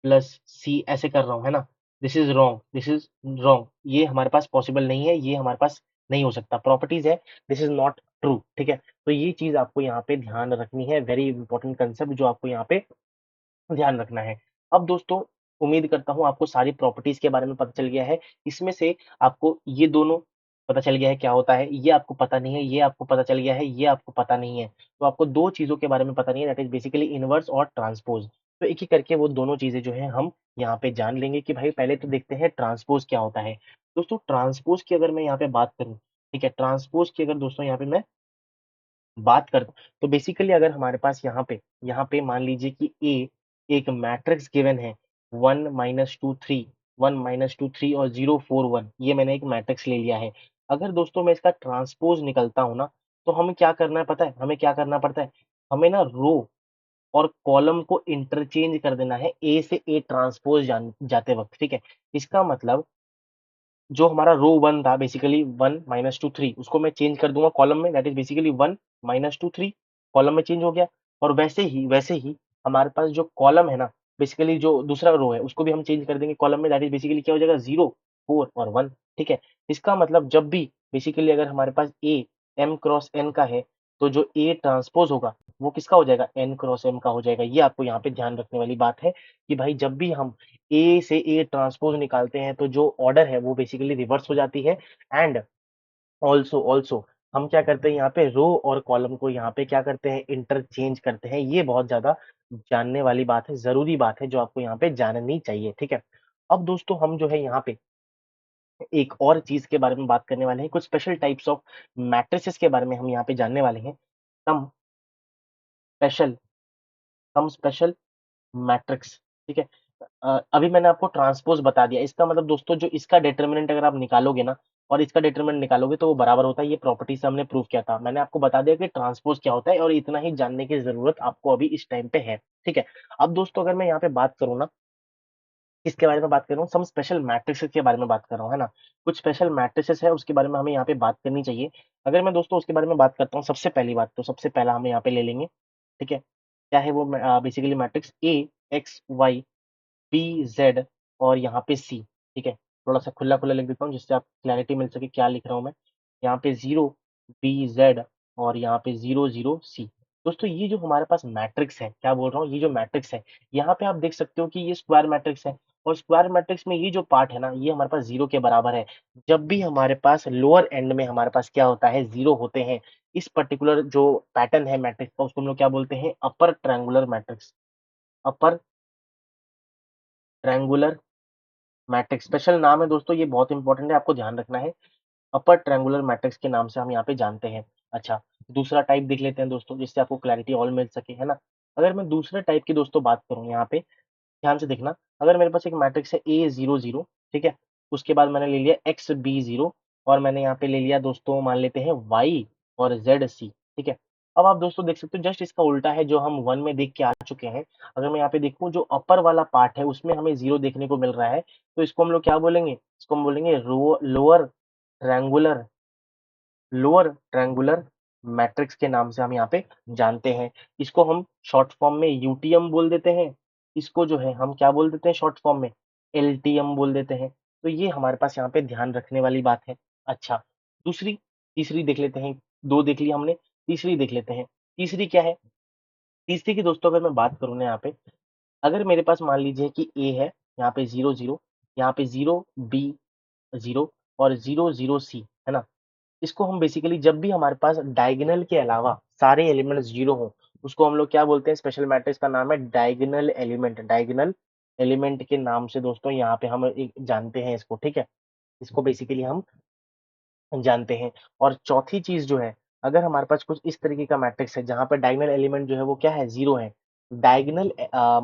प्लस सी ऐसे कर रहा हूँ, है ना, this is wrong, this is wrong, ये हमारे पास पॉसिबल नहीं है, ये हमारे पास नहीं हो सकता, प्रॉपर्टीज है, दिस इज नॉट ट्रू, ठीक है। तो ये चीज आपको यहाँ पे ध्यान रखनी है, वेरी इंपॉर्टेंट कंसेप्ट जो आपको यहाँ पे ध्यान रखना है। अब दोस्तों, उम्मीद करता हूँ आपको सारी प्रॉपर्टीज के बारे में पता चल गया है, इसमें से आपको ये दोनों पता चल गया है क्या होता है, ये आपको पता नहीं है, ये आपको पता चल गया है, ये आपको पता नहीं है, तो आपको दो चीजों के बारे में पता नहीं है, दैट इज बेसिकली इनवर्स और ट्रांसपोज। तो एक एक करके वो दोनों चीजें जो है हम यहाँ पे जान लेंगे कि भाई पहले तो देखते हैं ट्रांसपोज क्या होता है। दोस्तों ट्रांसपोज की अगर मैं यहाँ पे बात करूँ, ठीक है, ट्रांसपोज की अगर दोस्तों यहाँ पे मैं बात करता हूँ, तो बेसिकली अगर हमारे पास यहाँ पे मान लीजिए कि ए एक मैट्रिक्स गिवन है, 1 - 2 3, 1 - 2 3 और 0 4 1, ये मैंने एक मैट्रिक्स ले लिया है। अगर दोस्तों मैं इसका ट्रांसपोज निकलता हूँ ना, तो हमें क्या करना है पता है, हमें क्या करना पड़ता है, हमें ना रो और कॉलम को इंटरचेंज कर देना है ए से ए ट्रांसपोज जाते वक्त, ठीक है। इसका मतलब जो हमारा रो वन था, बेसिकली 1 - 2 3, उसको मैं चेंज कर दूंगा कॉलम में, दैट इज बेसिकली 1 - 2 3, कॉलम में चेंज हो गया। और वैसे ही हमारे पास जो कॉलम है ना, बेसिकली जो दूसरा रो है उसको भी हम चेंज कर देंगे कॉलम में, दैट इज बेसिकली क्या हो जाएगा, 0 4 और 1, ठीक है। इसका मतलब जब भी बेसिकली अगर हमारे पास ए एम क्रॉस एन का है, तो जो ए ट्रांसपोज होगा वो किसका हो जाएगा, एन क्रॉस एम का हो जाएगा। ये आपको यहाँ पे ध्यान रखने वाली बात है कि भाई जब भी हम ए से ए ट्रांसपोज निकालते हैं, तो जो ऑर्डर है वो बेसिकली रिवर्स हो जाती है। एंड ऑल्सो ऑल्सो हम क्या करते हैं, यहाँ पे रो और कॉलम को यहाँ पे क्या करते हैं, इंटरचेंज करते हैं। ये बहुत ज्यादा जानने वाली बात है, जरूरी बात है, जो आपको यहाँ पे जाननी चाहिए, ठीक है। अब दोस्तों हम जो है यहाँ पे एक और चीज के बारे में बात करने वाले हैं, कुछ स्पेशल टाइप्स ऑफ मैट्रिसेस के बारे में हम यहाँ पे जानने वाले हैं। Some special some special matrix, ठीक है। अभी मैंने आपको ट्रांसपोज बता दिया, इसका मतलब दोस्तों जो इसका डिटर्मिनेंट अगर आप निकालोगे ना और इसका डिटर्मिनेंट निकालोगे तो वो बराबर होता है। ये प्रॉपर्टी से हमने प्रूव किया था। मैंने आपको बता दिया कि ट्रांसपोज क्या होता है और इतना ही जानने की जरूरत आपको अभी इस टाइम पे है। ठीक है। अब दोस्तों अगर मैं यहाँ पे बात करूँ ना, किसके बारे में बात कर रहा हूँ, सम स्पेशल मैट्रिसेस के बारे में बात कर रहा हूँ, है ना। कुछ स्पेशल मैट्रिसेस है, उसके बारे में हमें यहाँ पे बात करनी चाहिए। अगर मैं दोस्तों उसके बारे में बात करता हूँ, सबसे पहली बात तो सबसे पहला हमें यहाँ पे ले लेंगे। ठीक है। क्या है वो, basically matrix a x y b z और यहाँ पे सी। ठीक है। थोड़ा सा खुला खुला लिख देता हूँ जिससे आप क्लैरिटी मिल सके क्या लिख रहा हूँ मैं। यहाँ पे जीरो बी जेड और यहाँ पे जीरो जीरो सी। दोस्तों ये जो हमारे पास मैट्रिक्स है, क्या बोल रहा हूँ, ये जो मैट्रिक्स है, यहाँ पे आप देख सकते हो कि ये स्क्वायर मैट्रिक्स है और स्क्वायर मैट्रिक्स में ये जो पार्ट है ना, ये हमारे पास जीरो के बराबर है। जब भी हमारे पास लोअर एंड में हमारे पास क्या होता है, जीरो होते हैं, इस पर्टिकुलर जो पैटर्न है मैट्रिक्स का, उसको हम लोग क्या बोलते हैं, upper triangular matrix. Upper triangular matrix special नाम है दोस्तों, ये बहुत इंपॉर्टेंट है, आपको ध्यान रखना है। अपर ट्रायंगुलर मैट्रिक्स के नाम से हम यहाँ पे जानते हैं। अच्छा, दूसरा टाइप देख लेते हैं दोस्तों, जिससे आपको क्लैरिटी और मिल सके, है ना। अगर मैं दूसरे टाइप की दोस्तों बात करूँ यहाँ पे, ध्यान से देखना। अगर मेरे पास एक मैट्रिक्स है ए जीरो जीरो, ठीक है, उसके बाद मैंने ले लिया एक्स बी जीरो और मैंने यहाँ पे ले लिया दोस्तों, मान लेते हैं वाई और जेड सी। ठीक है। अब आप दोस्तों देख सकते हो जस्ट इसका उल्टा है जो हम वन में देख के आ चुके हैं। अगर मैं यहाँ पे देखूं, जो अपर वाला पार्ट है उसमें हमें जीरो देखने को मिल रहा है, तो इसको हम लोग क्या बोलेंगे, इसको हम बोलेंगे lower triangular, lower triangular matrix के नाम से हम यहाँ पे जानते हैं। इसको हम शॉर्ट फॉर्म में यूटीएम बोल देते हैं। इसको जो है हम क्या बोल देते हैं शॉर्ट फॉर्म में, एलटीएम बोल देते हैं। तो ये हमारे पास यहाँ पे ध्यान रखने वाली बात है। अच्छा, दूसरी, तीसरी देख लेते हैं। दो देख ली हमने, तीसरी देख लेते हैं। तीसरी क्या है, तीसरी की दोस्तों अगर मैं बात करूँ ना यहाँ पे, अगर मेरे पास मान लीजिए कि ए है, यहाँ पे जीरो जीरो, यहाँ पे जीरो बी जीरो और जीरो जीरो सी, है ना। इसको हम बेसिकली जब भी हमारे पास डायगोनल के अलावा सारे एलिमेंट्स जीरो हों, उसको हम लोग क्या बोलते हैं, स्पेशल मैट्रिक्स का नाम है डायगोनल एलिमेंट। डायगोनल एलिमेंट के नाम से दोस्तों यहाँ पे हम एक जानते हैं इसको। ठीक है। इसको बेसिकली हम जानते हैं। और चौथी चीज जो है, अगर हमारे पास कुछ इस तरीके का मैट्रिक्स है जहां पर डायगोनल एलिमेंट जो है वो क्या है, जीरो है, diagonal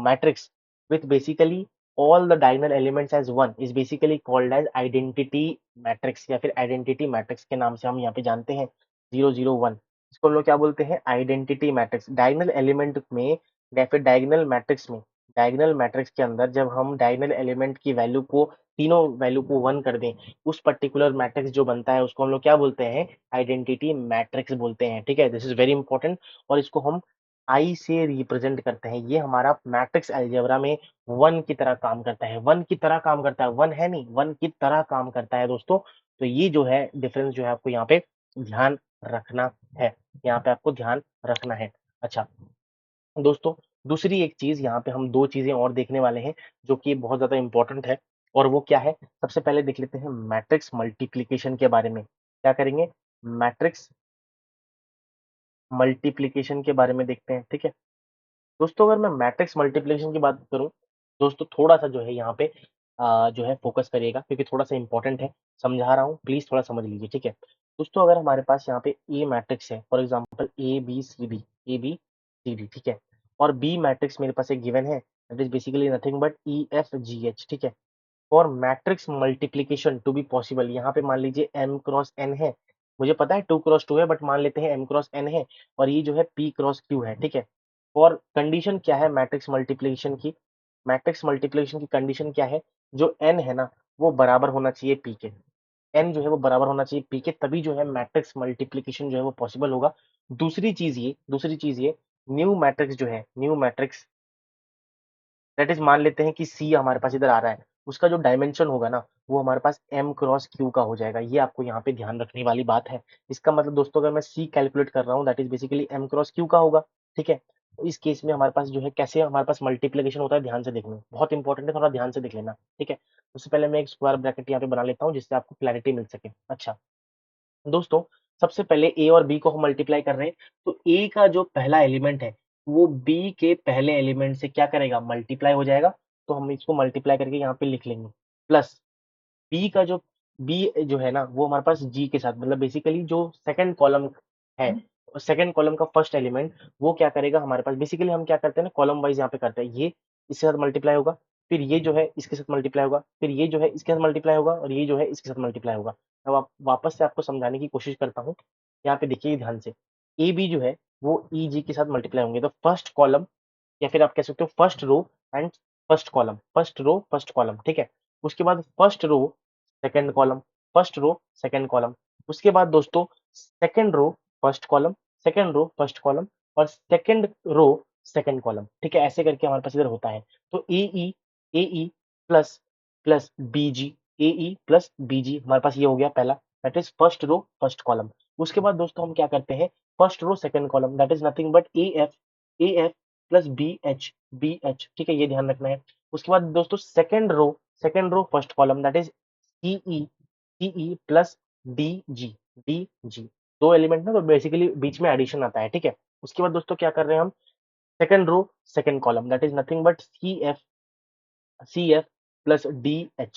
matrix with basically all the diagonal elements as one is basically called as identity matrix या फिर आइडेंटिटी मैट्रिक्स के नाम से हम यहाँ पे जानते हैं। जीरो जीरो वन, इसको हम लोग क्या बोलते हैं, आइडेंटिटी मैट्रिक्स। डायगोनल एलिमेंट में या फिर डायगोनल मैट्रिक्स में, डायगोनल मैट्रिक्स के अंदर जब हम डायगोनल एलिमेंट की वैल्यू को, तीनों वैल्यू को वन कर दें, उस पर्टिकुलर मैट्रिक्स जो बनता है उसको हम लोग क्या बोलते हैं, आइडेंटिटी मैट्रिक्स बोलते हैं। ठीक है, दिस इज वेरी इंपॉर्टेंट। और इसको हम आई से रिप्रेजेंट करते हैं। ये हमारा मैट्रिक्स अलजेब्रा में वन की तरह काम करता है, वन की तरह काम करता है, वन है नहीं, वन की तरह काम करता है दोस्तों। तो ये जो है डिफरेंस जो है आपको यहाँ पे ध्यान रखना है, यहाँ पे आपको ध्यान रखना है। अच्छा दोस्तों, दूसरी एक चीज यहाँ पे हम दो चीजें और देखने वाले हैं जो कि बहुत ज्यादा इंपॉर्टेंट है, और वो क्या है, सबसे पहले देख लेते हैं मैट्रिक्स मल्टीप्लिकेशन के बारे में। क्या करेंगे, मैट्रिक्स मल्टीप्लिकेशन के बारे में देखते हैं। ठीक है दोस्तों, अगर मैं मैट्रिक्स मल्टीप्लिकेशन की बात करूं, दोस्तों थोड़ा सा जो है यहाँ पे जो है फोकस करिएगा क्योंकि थोड़ा सा इंपॉर्टेंट है, समझा रहा हूँ, प्लीज थोड़ा समझ लीजिए। ठीक है दोस्तों, अगर हमारे पास यहाँ पे ए मैट्रिक्स है, for example a b c d, a b c d, ठीक है, और बी मैट्रिक्स मेरे पास एक गिवन है, that is basically nothing but e f g h. ठीक है। For matrix multiplication to be possible, यहाँ पे मान लीजिए m क्रॉस n है, मुझे पता है 2 क्रॉस 2 है बट मान लेते हैं m क्रॉस n है, और ये जो है p क्रॉस q है। ठीक है। और कंडीशन क्या है मैट्रिक्स मल्टीप्लिकेशन की, मैट्रिक्स मल्टीप्लिकेशन की कंडीशन क्या है, जो n है ना वो बराबर होना चाहिए p के, n जो है वो बराबर होना चाहिए p के, तभी जो है मैट्रिक्स मल्टीप्लिकेशन जो है वो पॉसिबल होगा। दूसरी चीज ये न्यू मैट्रिक्स जो है, न्यू मैट्रिक्स दैट इज, मान लेते हैं कि सी हमारे पास इधर आ रहा है, उसका जो डायमेंशन होगा ना वो हमारे पास एम क्रॉस क्यू का हो जाएगा। ये आपको यहाँ पे ध्यान रखने वाली बात है। इसका मतलब दोस्तों अगर मैं सी कैलकुलेट कर रहा हूँ that is basically m cross q का होगा। ठीक है। तो इस केस में हमारे पास जो है कैसे हमारे पास मल्टीप्लीकेशन होता है, ध्यान से देखना, बहुत इंपॉर्टेंट है, थोड़ा ध्यान से देख लेना। ठीक है। उससे पहले मैं एक स्क्वायर ब्रैकेट यहाँ पे बना लेता हूँ जिससे आपको क्लैरिटी मिल सके। अच्छा दोस्तों, सबसे पहले ए और बी को हम मल्टीप्लाई कर रहे हैं, तो ए का जो पहला एलिमेंट है वो बी के पहले एलिमेंट से क्या करेगा, मल्टीप्लाई हो जाएगा। तो हम इसको मल्टीप्लाई करके यहाँ पे लिख लेंगे, प्लस बी का जो, बी जो है ना वो हमारे पास जी के साथ, मतलब बेसिकली जो सेकंड कॉलम है, सेकंड कॉलम का फर्स्ट एलिमेंट वो क्या करेगा हमारे पास, बेसिकली हम क्या करते हैं ना कॉलम वाइज यहाँ पे करते हैं, ये इसके साथ मल्टीप्लाई होगा, फिर ये जो है इसके साथ मल्टीप्लाई होगा, फिर ये जो है इसके साथ मल्टीप्लाई होगा, और ये जो है इसके साथ मल्टीप्लाई होगा। अब आप वापस से आपको समझाने की कोशिश करता हूँ। यहाँ पे देखिए ध्यान से, ए बी जो है वो ई जी के साथ मल्टीप्लाई होंगे, तो फर्स्ट कॉलम या फिर आप कह सकते हो first row and first column, first row first column, ठीक है। उसके बाद first row second column, first row second column, उसके बाद दोस्तों second row first column, second row first column, और सेकंड रो सेकंड कॉलम, ठीक है। ऐसे करके हमारे पास इधर होता है। तो A E plus plus B G, A E plus B G हमारे पास ये हो गया पहला, that is first row first column. उसके बाद दोस्तों हम क्या करते हैं, first row second column, that is nothing but A F plus B H, ठीक है, ये ध्यान रखना है। उसके बाद दोस्तों second row first column, that is C E plus D G, दो एलिमेंट ना, तो बेसिकली बीच में एडिशन आता है, ठीक है। उसके बाद दोस्तों क्या कर रहे हैं हम, second row second column, that is nothing but C F plus D H,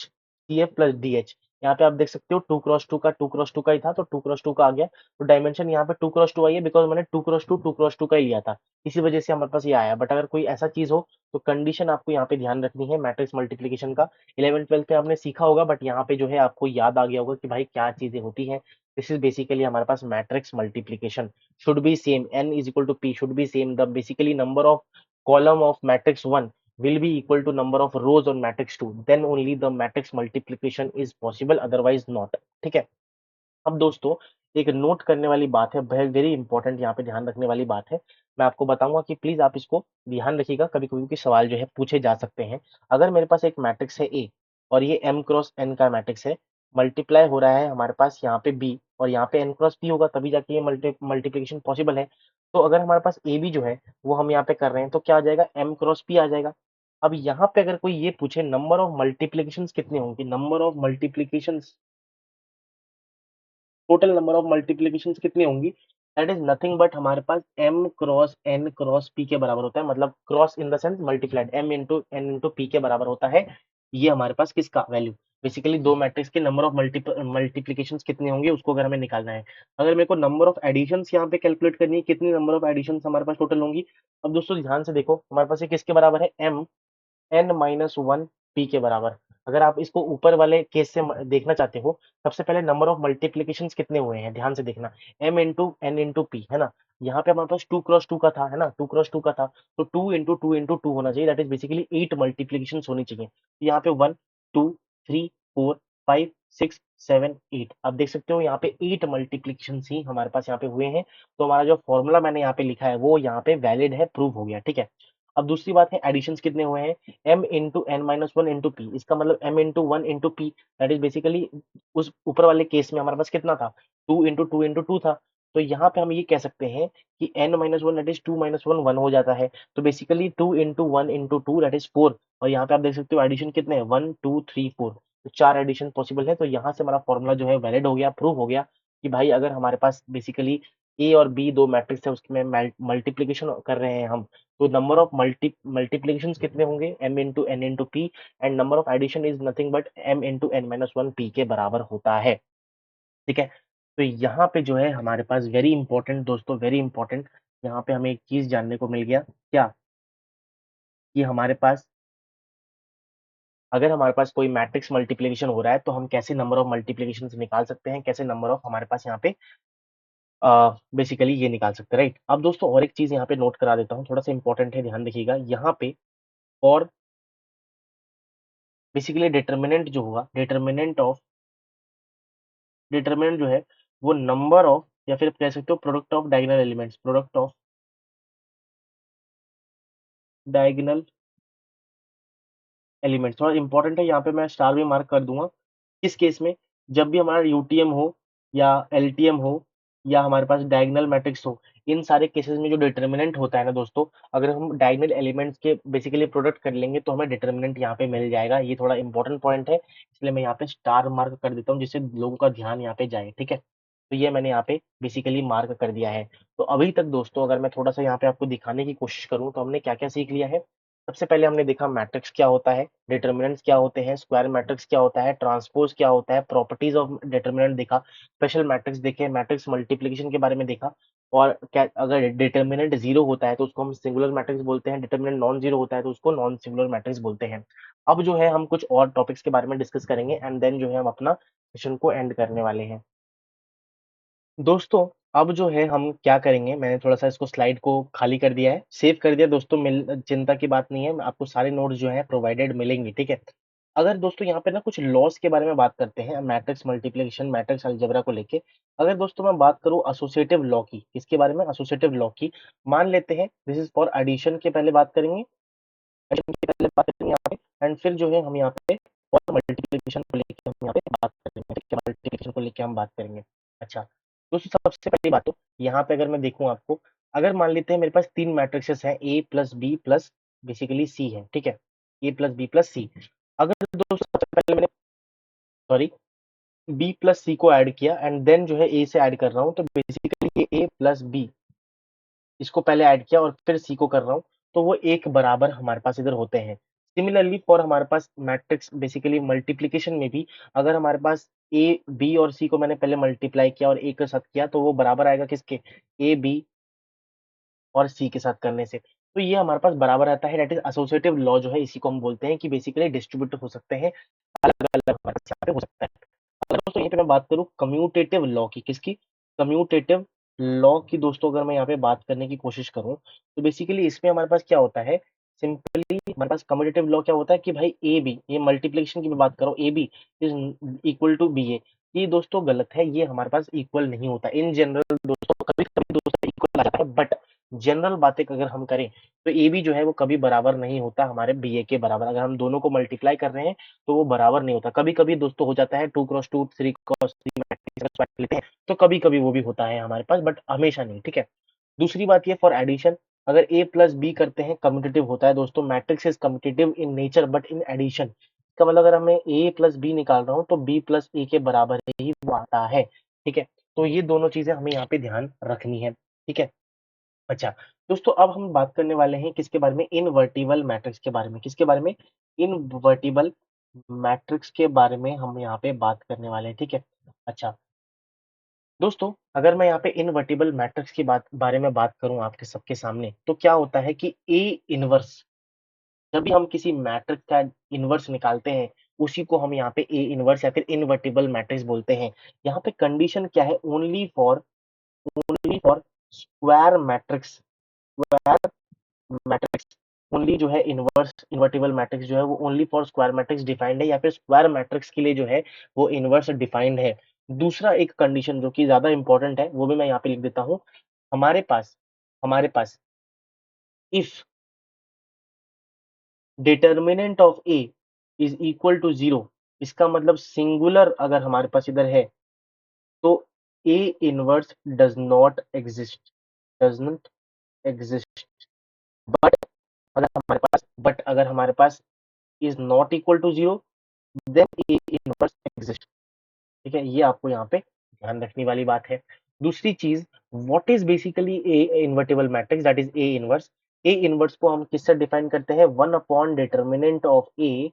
C F plus D H. यहाँ पे आप देख सकते हो 2 क्रॉस 2 का ही था, तो 2 क्रॉस 2 का आ गया। तो डायमेंशन यहाँ पे 2 क्रॉस 2 आई है, बिकॉज मैंने 2 क्रॉस 2 का ही लिया था, इसी वजह से हमारे पास ये आया। बट अगर कोई ऐसा चीज हो तो कंडीशन आपको यहाँ पे ध्यान रखनी है मैट्रिक्स मल्टीप्लीकेशन का। 11th 12th में आपने सीखा होगा, बट यहाँ पे जो है आपको याद आ गया होगा कि भाई क्या चीजें होती हैं। दिस इज बेसिकली हमारे पास matrix multiplication should be same, N is equal to P should be same, the basically number of column of matrix 1 will be equal to number of rows on matrix 2, then only the matrix multiplication is possible, otherwise not, ठीक है। अब दोस्तों एक नोट करने वाली बात है, वेरी इंपॉर्टेंट, यहाँ पे ध्यान रखने वाली बात है। मैं आपको बताऊंगा कि प्लीज आप इसको ध्यान रखिएगा, कभी कभी के सवाल जो है पूछे जा सकते हैं। अगर मेरे पास एक मैट्रिक्स है ए, और ये एम क्रॉस एन का मैट्रिक्स है, मल्टीप्लाई हो रहा है हमारे पास यहाँ पे बी, और यहाँ पे एन क्रॉस बी होगा, तभी जाके ये मल्टीप्लीकेशन पॉसिबल है। तो अगर हमारे पास ए बी जो है वो हम यहाँ पे कर रहे हैं, तो क्या आ जाएगा, एम क्रॉस पी आ जाएगा। अब यहाँ पे अगर कोई ये पूछे नंबर ऑफ मल्टीप्लीकेशन कितने होंगे, number of multiplication, total number of multiplication कितनी होंगी, दैट इज नथिंग बट हमारे पास M cross N cross P के बराबर होता है, मतलब cross in the sense multiplied, M into N into P के बराबर होता है। ये हमारे पास किसका वैल्यू, बेसिकली दो मैट्रिक्स के नंबर ऑफ मल्टीप्लीकेशन कितने होंगे उसको अगर हमें निकालना है। अगर मेरे को नंबर ऑफ एडिशन यहाँ पे कैलकुलेट करनी है, कितनी नंबर ऑफ एडिशन हमारे पास टोटल होंगी। अब दोस्तों ध्यान से देखो, हमारे पास ये किसके बराबर है, M N minus one P के बराबर। अगर आप इसको ऊपर वाले केस से देखना चाहते हो, सबसे पहले नंबर ऑफ मल्टीप्लीकेशन कितने हुए हैं ध्यान से देखना, M into N into P, है ना। यहाँ पे हमारे पास 2 क्रॉस 2 का था, है ना, 2 क्रॉस 2 का था, तो 2 इंटू 2 होना चाहिए, दैट इज बेसिकली 8 मल्टीप्लीकेशन होनी चाहिए। तो यहाँ पे 1 2 3 4 5 6 7 8, आप देख सकते हो यहाँ पे 8 मल्टीप्लीकेशन ही हमारे पास यहाँ पे हुए हैं। तो हमारा जो फॉर्मूला मैंने यहाँ पे लिखा है वो यहाँ पे वैलिड है, प्रूव हो गया, ठीक है। अब दूसरी बात है एडिशन कितने हुए हैं, m into N minus one into P, इसका मतलब m into one into P, that is basically उस ऊपर वाले केस में हमारे पास कितना था, 2 इंटू टू था। तो यहाँ पे हम ये कह सकते हैं कि n minus one that is 2 - 1 1 हो जाता है। तो basically 2 into 1 into 2 that is 4, और यहाँ पे आप देख सकते हो एडिशन कितने हैं, 1 2 3 4, तो 4 एडिशन पॉसिबल है। तो यहाँ से हमारा फॉर्मूला जो है वैलिड हो गया, प्रूव हो गया कि भाई अगर हमारे पास बेसिकली ए और बी दो मैट्रिक्स है, उसमें मल्टीप्लीकेशन कर रहे हैं हम, तो नंबर ऑफ मल्टीप्लीकेशन कितने होंगे, m into N into P, and number of addition is nothing but m into N minus one P के बराबर होता है, ठीक है। तो यहाँ पे जो है हमारे पास वेरी इंपॉर्टेंट दोस्तों, वेरी इंपॉर्टेंट, यहाँ पे हमें एक चीज जानने को मिल गया क्या, कि हमारे पास अगर हमारे पास कोई मैट्रिक्स मल्टीप्लीकेशन हो रहा है तो हम कैसे नंबर ऑफ मल्टीप्लीकेशन निकाल सकते हैं, कैसे नंबर ऑफ हमारे पास यहाँ पे बेसिकली ये निकाल सकते हैं, राइट। अब दोस्तों और एक चीज यहाँ पे नोट करा देता हूँ, थोड़ा सा इंपॉर्टेंट है, ध्यान रखिएगा यहाँ पे। और बेसिकली डिटर्मिनेंट जो होगा, डिटर्मिनेंट जो है वो नंबर ऑफ, या फिर कह सकते हो product of diagonal elements, product of diagonal elements, थोड़ा इंपॉर्टेंट है, यहाँ पे मैं स्टार भी मार्क कर दूंगा। किस केस में, जब भी हमारा यूटीएम हो या एलटीएम हो या हमारे पास डायगोनल मैट्रिक्स हो, इन सारे केसेस में जो डिटर्मिनेंट होता है ना दोस्तों, अगर हम डायगोनल एलिमेंट्स के बेसिकली प्रोडक्ट कर लेंगे तो हमें डिटर्मिनेंट यहाँ पे मिल जाएगा। ये थोड़ा इंपॉर्टेंट पॉइंट है, इसलिए मैं यहाँ पे स्टार मार्क कर देता हूँ, जिससे लोगों का ध्यान यहाँ पे जाए, ठीक है। तो ये मैंने यहाँ पे बेसिकली मार्क कर दिया है। तो अभी तक दोस्तों अगर मैं थोड़ा सा यहाँ पे आपको दिखाने की कोशिश करूँ तो हमने क्या क्या सीख लिया है। सबसे पहले हमने देखा मैट्रिक्स क्या होता है, डिटर्मिनेंट्स क्या होते हैं, स्क्वायर मैट्रिक्स क्या होता है, ट्रांसपोज क्या होता है, प्रॉपर्टीज ऑफ डिटर्मिनेंट देखा, स्पेशल मैट्रिक्स देखे, मैट्रिक्स मल्टीप्लिकेशन के बारे में देखा। और अगर डिटर्मिनेंट जीरो होता है तो उसको हम सिंगुलर मैट्रिक्स बोलते हैं, डिटर्मिनेंट नॉन जीरो होता है तो उसको नॉन सिंगुलर मैट्रिक्स बोलते हैं। अब जो है हम कुछ और टॉपिक्स के बारे में डिस्कस करेंगे एंड देन जो है हम अपना सेशन को एंड करने वाले हैं। दोस्तों, अब जो है हम क्या करेंगे, मैंने थोड़ा-सा इसको स्लाइड को खाली कर दिया है, सेव कर दिया दोस्तों, चिंता की बात नहीं है, आपको सारे नोट्स जो हैं प्रोवाइडेड मिलेंगे, ठीक है? अगर दोस्तों यहाँ पे ना कुछ लॉज़ के बारे में बात करते हैं, मैट्रिक्स मल्टीप्लिकेशन, मैट्रिक्स अलजेब्रा को लेके। अगर दोस्तों मैं बात करूँ एसोसिएटिव लॉ की, किसके बारे में? एसोसिएटिव लॉ की। मान लेते हैं दिस इज़ फॉर एडिशन के पहले बात करेंगे, एडिशन की पहले बात करेंगे यहाँ पे एंड फिर जो है हम यहाँ पे और मल्टीप्लिकेशन को लेके हम यहाँ पे बात करेंगे, ठीक है? मल्टीप्लिकेशन को लेके हम बात करेंगे। अच्छा, दोस्तों सबसे पहली बात तो यहाँ पे अगर मैं देखूँ आपको, अगर मान लेते हैं मेरे पास 3 मैट्रिसेस हैं A plus B plus basically C है, ठीक है? A plus B plus C। अगर दोस्तों सबसे पहले मैंने सॉरी B प्लस C को ऐड किया एंड देन जो है A से ऐड कर रहा हूँ, तो बेसिकली ये A प्लस B इसको पहले ऐड किया और फिर सी को कर रहा हूँ, तो वो एक बराबर हमारे पास इधर होते हैं। सिमिलरली फॉर हमारे पास मैट्रिक्स बेसिकली मल्टीप्लिकेशन में भी अगर हमारे पास ए, बी और सी को मैंने पहले मल्टीप्लाई किया और ए के साथ किया तो वो बराबर आएगा किसके? ए, बी और सी के साथ करने से। तो ये हमारे पास बराबर रहता है, दैट इज़ एसोसिएटिव लॉ जो है इसी को हम बोलते हैं कि बेसिकली डिस्ट्रीब्यूट हो सकते हैं, अलग-अलग हमारे पास यहाँ पे हो सकता है। अगर दोस्तों यहीं पे मैं बात करूँ कम्यूटेटिव लॉ की, किसकी? कम्यूटेटिव लॉ की दोस्तों अगर मैं यहाँ पे बात करने की कोशिश करूँ, तो बेसिकली इसमें हमारे पास क्या होता है, सिंपली हमारे पास कम्यूटेटिव लॉ क्या होता है कि भाई ए बी, ये मल्टीप्लिकेशन की मैं बात कर रहा हूँ, A B is equal to B A. ये दोस्तों गलत है, ये हमारे पास इक्वल नहीं होता। इन जनरल दोस्तों कभी-कभी दोस्तों इक्वल आ जाता है, बट जनरल बातें अगर हम करें, तो ए बी जो है वो कभी बराबर नहीं होता हमारे बी ए के बराबर। अगर हम दोनों को मल्टीप्लाई कर रहे हैं, तो वो बराबर नहीं होता। कभी-कभी दोस्तों हो जाता है 2 क्रॉस 2, 3 क्रॉस 3 मैट्रिक्स अगर लेते हैं, तो कभी-कभी वो भी होता है हमारे पास, बट हमेशा नहीं, ठीक है? दूसरी बात ये फॉर एडिशन, अगर ए प्लस बी करते हैं कम्यूटेटिव होता है दोस्तों, matrix is commutative in nature but in addition. इसका मतलब अगर हमें ए प्लस बी निकाल रहा हूँ तो बी प्लस ए के बराबर ही वो आता है, ठीक है? तो ये दोनों चीजें हमें यहाँ पे ध्यान रखनी है, ठीक है? अच्छा, दोस्तों अब हम बात करने वाले हैं किसके बारे में? इनवर्टिबल मैट्रिक्स के बारे में। किसके बारे में? इनवर्टिबल मैट्रिक्स के बारे में हम यहाँ पे बात करने वाले हैं, ठीक है? अच्छा, दोस्तों अगर मैं यहाँ पे इनवर्टिबल मैट्रिक्स की बारे में बात करूँ आपके सबके सामने, तो क्या होता है कि ए इनवर्स, जब भी हम किसी मैट्रिक्स का इनवर्स निकालते हैं, उसी को हम यहाँ पे ए इनवर्स या फिर इनवर्टिबल मैट्रिक्स बोलते हैं। यहाँ पे कंडीशन क्या है? Only for square matrix, square matrix only जो है इन्वर्टिबल मैट्रिक्स जो है वो only for square matrix defined है, या फिर स्क्वायर मैट्रिक्स के लिए जो है वो इन्वर्स डिफाइंड है। दूसरा एक कंडीशन जो कि ज्यादा इंपॉर्टेंट है, वो भी मैं यहाँ पे लिख देता हूँ। हमारे पास if determinant of A is equal to zero, इसका मतलब सिंगुलर अगर हमारे पास इधर है, तो A inverse does not exist, but अगर हमारे पास is not equal to zero, then A inverse exist, ठीक है? ये आपको यहाँ पे ध्यान रखने वाली बात है। दूसरी चीज, what is basically A invertible matrix, that is A inverse. A inverse को हम किससे डिफाइन करते हैं? One upon determinant of A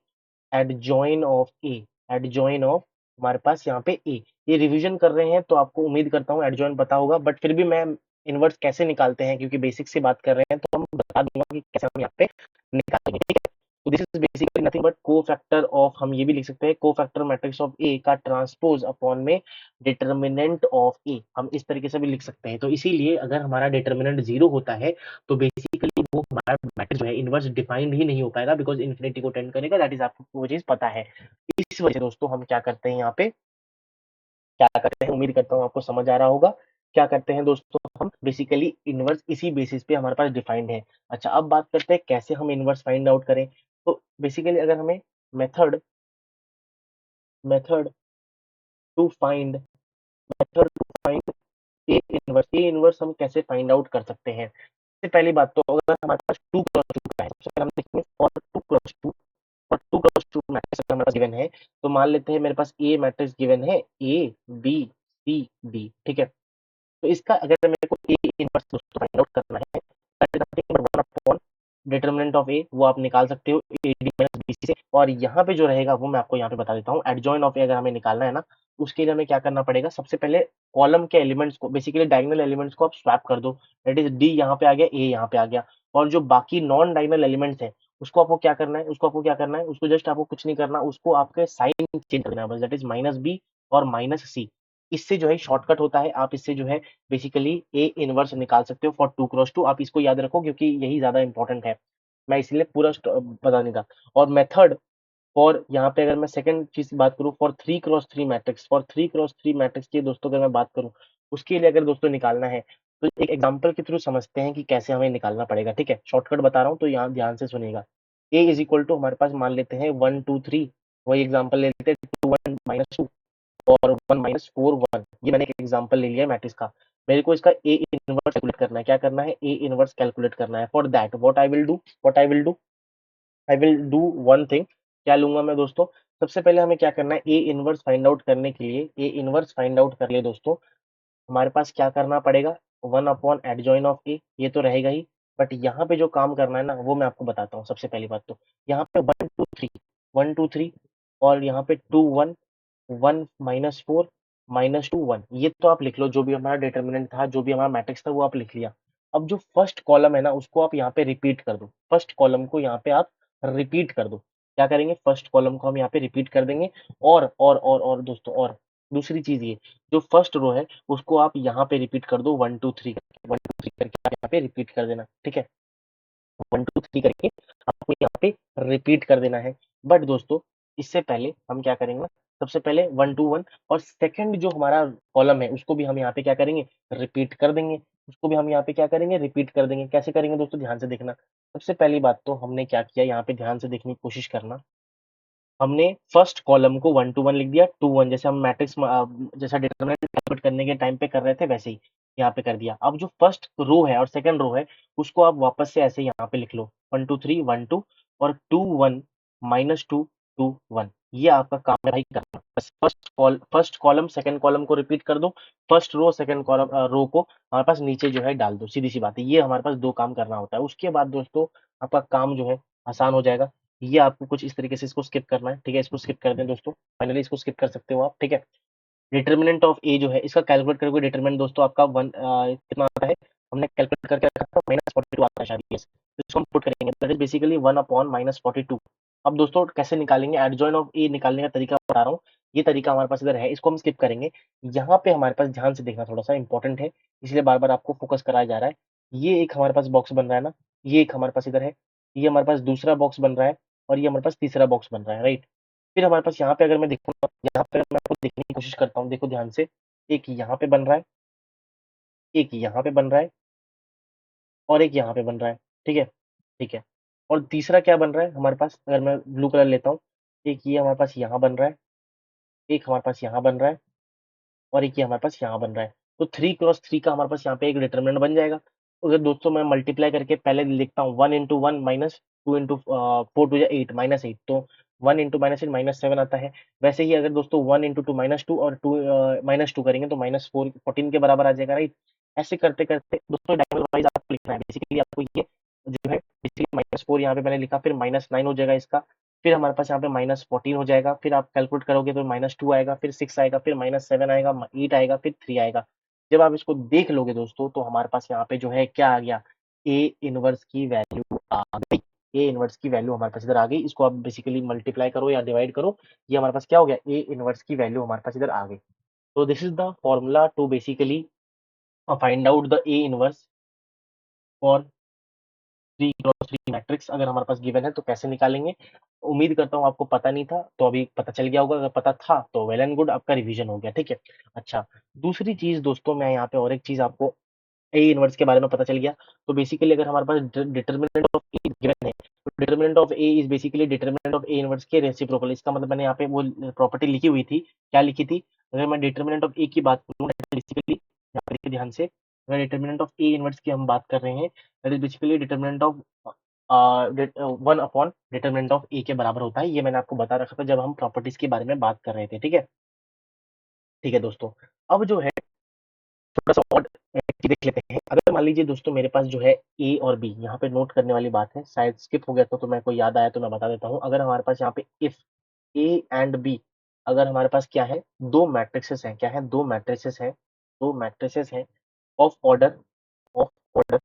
adjoin of A, adjoin of हमारे पास यहाँ पे ए। ये रिवीजन कर रहे हैं तो आपको उम्मीद करता हूँ एडजॉइन पता होगा, बट फिर भी मैं इनवर्स कैसे निकालते हैं, क्योंकि बेसिक से बात कर रहे हैं तो हम बता दूंगा कि कैसे हम यहाँ पे निकालेंगे, ठीक है? तो this is basically nothing but cofactor of, हम ये भी लिख सकते हैं कोफैक्टर मैट्रिक्स ऑफ ए का ट्रांसपोज अपॉन में डिटर्मिनेंट ऑफ ए, हम इस तरीके से भी लिख सकते हैं। तो इसीलिए अगर हमारा डिटर्मिनेंट जीरो होता है तो बेसिकली वो हमारा मैट्रिक्स जो है इनवर्स डिफाइंड ही नहीं हो पाएगा, बिकॉज इन्फिनिटी को टेंड करेगा, दैट इज आपको वो चीज पता है। इस वजह से दोस्तों हम क्या करते हैं यहाँ पे, क्या करते हैं, उम्मीद करता हूँ आपको समझ आ रहा होगा। क्या करते हैं दोस्तों, हम बेसिकली इनवर्स इसी बेसिस पे हमारे पास डिफाइंड है। अच्छा, अब बात करते हैं कैसे हम इनवर्स फाइंड आउट करें। तो बेसिकली अगर हमें method method to find method to find A inverse हम कैसे फाइंड आउट कर सकते हैं? सबसे पहली बात, तो अगर हमारे पास 2 क्रॉस 2 का है, सबसे पहले हम देखेंगे फॉर 2 क्रॉस 2, और 2 क्रॉस 2 मैट्रिक्स अगर हमारे पास गिवन है, तो मान लेते हैं मेरे पास ए मैट्रिक्स गिवन है, ए बी सी डी, ठीक है? तो इसका अगर मेरे को ए इनवर्स दोस्तों फाइंड आउट करना है, one upon determinant of A, वो आप निकाल सकते हो A D minus B C से, और यहाँ पे जो रहेगा वो मैं आपको यहाँ पे बता देता हूँ। एडजॉइन ऑफ ए अगर हमें निकालना है ना, उसके लिए हमें क्या करना पड़ेगा, सबसे पहले कॉलम के एलिमेंट्स को, बेसिकली डायगोनल एलिमेंट्स को आप स्वैप कर दो। दैट इज डी यहाँ पे आ गया, ए यहाँ पे आ गया, और जो बाकी नॉन डायगोनल एलिमेंट्स है उसको आपको क्या करना है, उसको जस्ट आपको कुछ नहीं करना, उसको आपके साइन चेंज करना है बस। दैट इज माइनस बी और माइनस सी। इससे जो है शॉर्टकट होता है, आप इससे जो है बेसिकली ए इनवर्स निकाल सकते हो फॉर 2 क्रॉस 2। आप इसको याद रखो क्योंकि यही ज्यादा इंपॉर्टेंट है, मैं इसलिए पूरा बता नहीं था। और मेथड फॉर, यहाँ पे अगर मैं सेकंड चीज की बात करूँ, for 3 cross 3 matrix, for 3 cross 3 matrix की दोस्तों अगर मैं बात करूँ, उसके लिए अगर दोस्तों निकालना है तो एक एग्जांपल के थ्रू समझते हैं कि कैसे हमें निकालना पड़ेगा। ठीक है, शॉर्टकट बता रहा हूँ तो यहाँ ध्यान से सुनिएगा। ए इज इक्वल टू हमारे पास मान लेते हैं 1 2 3, वही एग्जाम्पल ले लेते हैं 2 1 - 2 और 1 - 4 1। ये मैंने एक एग्जांपल ले लिया है मैट्रिक्स का। मेरे को इसका ए इनवर्स कैलकुलेट करना है। क्या करना है, ए इनवर्स कैलकुलेट करना है। For that what I will do one thing. क्या लूंगा मैं दोस्तों, सबसे पहले हमें क्या करना है, ए इनवर्स फाइंड आउट करने के लिए, ए इनवर्स फाइंड आउट कर लिए दोस्तों, हमारे पास क्या करना पड़ेगा, 1/एडजॉइन ऑफ ए, ये तो रहेगा ही। बट यहाँ पे जो काम करना है ना वो मैं आपको बताता हूँ। सबसे पहली बात तो यहाँ पे 1 2 3 और यहाँ पे 2 1, 1 - 4 -2 1, ये तो आप लिख लो, जो भी हमारा डिटर्मिनेंट था, जो भी हमारा मैट्रिक्स था वो आप लिख लिया। अब जो फर्स्ट कॉलम है ना उसको आप यहाँ पे रिपीट कर दो, फर्स्ट कॉलम को यहाँ पे आप रिपीट कर दो। क्या करेंगे, फर्स्ट कॉलम को हम यहाँ पे रिपीट कर देंगे। और दोस्तों, और दूसरी चीज ये, जो फर्स्ट रो है उसको आप यहाँ पे रिपीट कर दो, 1 2 3 करके, 1 2 3 करके आप यहाँ पे रिपीट कर देना। ठीक है, 1 2 3 करके आपको यहाँ पे रिपीट कर देना है। बट दोस्तों इससे पहले हम क्या करेंगे, सबसे पहले 1 2 1 और सेकंड जो हमारा कॉलम है उसको भी हम यहाँ पे क्या करेंगे, रिपीट कर देंगे। उसको भी हम यहाँ पे क्या करेंगे, रिपीट कर देंगे। कैसे करेंगे दोस्तों, ध्यान से देखना। सबसे पहली बात तो हमने क्या किया, यहाँ पे ध्यान से देखने की कोशिश करना। हमने फर्स्ट कॉलम को 1 2 1 लिख दिया, 2 1, जैसे हम मैट्रिक्स जैसा डिटरमिनेंट कैलकुलेट करने के टाइम पे कर रहे थे वैसे ही यहाँ पे कर दिया। अब जो फर्स्ट रो है और सेकंड रो है उसको आप वापस से ऐसे यहाँ पे लिख लो, 1 2 3 1 2 और 2 1 -2 2 1। ये आपका काम है भाई करना। बस फर्स्ट कॉलम सेकंड कॉलम को रिपीट कर दो, first row second column row को हमारे पास नीचे जो है डाल दो। सीधी सी बात है, ये हमारे पास दो काम करना होता है। उसके बाद दोस्तों आपका काम जो है आसान हो जाएगा। ये आपको कुछ इस तरीके से इसको स्किप करना है। ठीक है, इसको स्किप कर दें दोस्तों, फाइनली इसको स्किप कर सकते हो आप। ठीक है, डिटर्मिनेंट ऑफ ए जो है इसका कैलकुलेट करोगे, डिटर्मिनेंट दोस्तों आपका कितना आता है, हमने कैलकुलेट करके रखा था, -42 आता है शायद। yes। तो इसको हम पुट करेंगे, दैट इज बेसिकली 1/-42। अब दोस्तों कैसे निकालेंगे, एडजॉइन ऑफ ए निकालने का तरीका बता रहा हूँ। ये तरीका हमारे पास इधर है, इसको हम स्किप करेंगे। यहाँ पे हमारे पास ध्यान से देखना, थोड़ा सा इंपॉर्टेंट है, इसलिए बार बार आपको फोकस कराया जा रहा है। ये एक हमारे पास बॉक्स बन रहा है ना, ये एक हमारे पास इधर है, ये हमारे पास दूसरा बॉक्स बन रहा है, और ये हमारे पास तीसरा बॉक्स बन रहा है, राइट। फिर हमारे पास यहाँ पे अगर मैं देखूँ, यहाँ पे मैं आपको देखने की कोशिश करता हूँ, देखो ध्यान से, एक यहाँ पे बन रहा है, एक यहाँ पे बन रहा है, और एक यहाँ पे बन रहा है। ठीक है, ठीक है। और तीसरा क्या बन रहा है हमारे पास, अगर मैं ब्लू कलर लेता हूँ, एक ये हमारे पास यहाँ बन रहा है, एक हमारे पास यहाँ बन रहा है, और एक ये हमारे पास यहाँ बन रहा है। तो 3 क्रॉस 3 का हमारे पास यहाँ पे एक डिटरमिनेंट बन जाएगा। अगर दोस्तों मैं मल्टीप्लाई करके पहले लिखता हूँ, 1 × 1 -2 × 4 2 8 -8, तो 1 × -8 -7 आता है। वैसे ही अगर दोस्तों 1 × 2 -2 और 2 -2 करेंगे तो -4 14 के बराबर आ जाएगा, राइट। ऐसे करते करते दोस्तों डायगोनल वाइज आपको लिखना है, बेसिकली आपको ये जो है बेसिकली -4 यहाँ पे मैंने लिखा, फिर -9 हो जाएगा इसका, फिर हमारे पास यहाँ पे -14 हो जाएगा, फिर आप कैलकुलेट करोगे तो -2 आएगा, फिर 6 आएगा, फिर -7 आएगा, 8 आएगा, फिर 3 आएगा। जब आप इसको देख लोगे दोस्तों तो हमारे पास यहाँ पे जो है क्या आ गया, ए इनवर्स की वैल्यू आ गई। ए इनवर्स की वैल्यू हमारे पास इधर आ गई। इसको आप बेसिकली मल्टीप्लाई करो या डिवाइड करो, ये हमारे पास क्या हो गया, ए इनवर्स की वैल्यू हमारे पास इधर आ गई। तो this is the formula to basically find out the A inverse for 3 × 3 matrix. अगर हमारे पास गिवन है तो कैसे निकालेंगे। उम्मीद करता हूँ आपको पता नहीं था तो अभी पता चल गया होगा, अगर पता था तो वेल एंड गुड, आपका रिवीजन हो गया। ठीक है, अच्छा, दूसरी चीज दोस्तों, मैं यहाँ पे और एक चीज आपको, ए इनवर्स के बारे में पता चल गया। तो बेसिकली अगर हमारे पास डिटर्मिनेंट ऑफ ए गिवन है, तो determinant of A is basically determinant of A inverse के रेसिप्रोकल। इसका मतलब मैंने यहाँ पे वो प्रॉपर्टी लिखी हुई थी, क्या लिखी थी, अगर मैं डिटर्मिनेंट ऑफ ए की बात करूँ, बेसिकली यहाँ पे देखिए ध्यान से, अगर डिटर्मिनेंट ऑफ ए इनवर्स की हम बात कर रहे हैं, that is basically determinant of 1/डिटर्मिनेंट ऑफ ए के बराबर होता है। ये मैंने आपको बता रखा था जब हम प्रॉपर्टीज के बारे में बात कर रहे थे। ठीक है, ठीक है दोस्तों, अब जो है थोड़ा सा और देख लेते हैं। अगर मान लीजिए दोस्तों मेरे पास जो है ए और बी, यहाँ पे नोट करने वाली बात है, शायद स्किप हो गया था तो मेरे को याद आया तो मैं बता देता हूँ। अगर हमारे पास यहाँ पे इफ ए एंड बी अगर हमारे पास क्या है, दो मैट्रिसेस हैं, क्या है, दो मैट्रिसेस हैं of order of order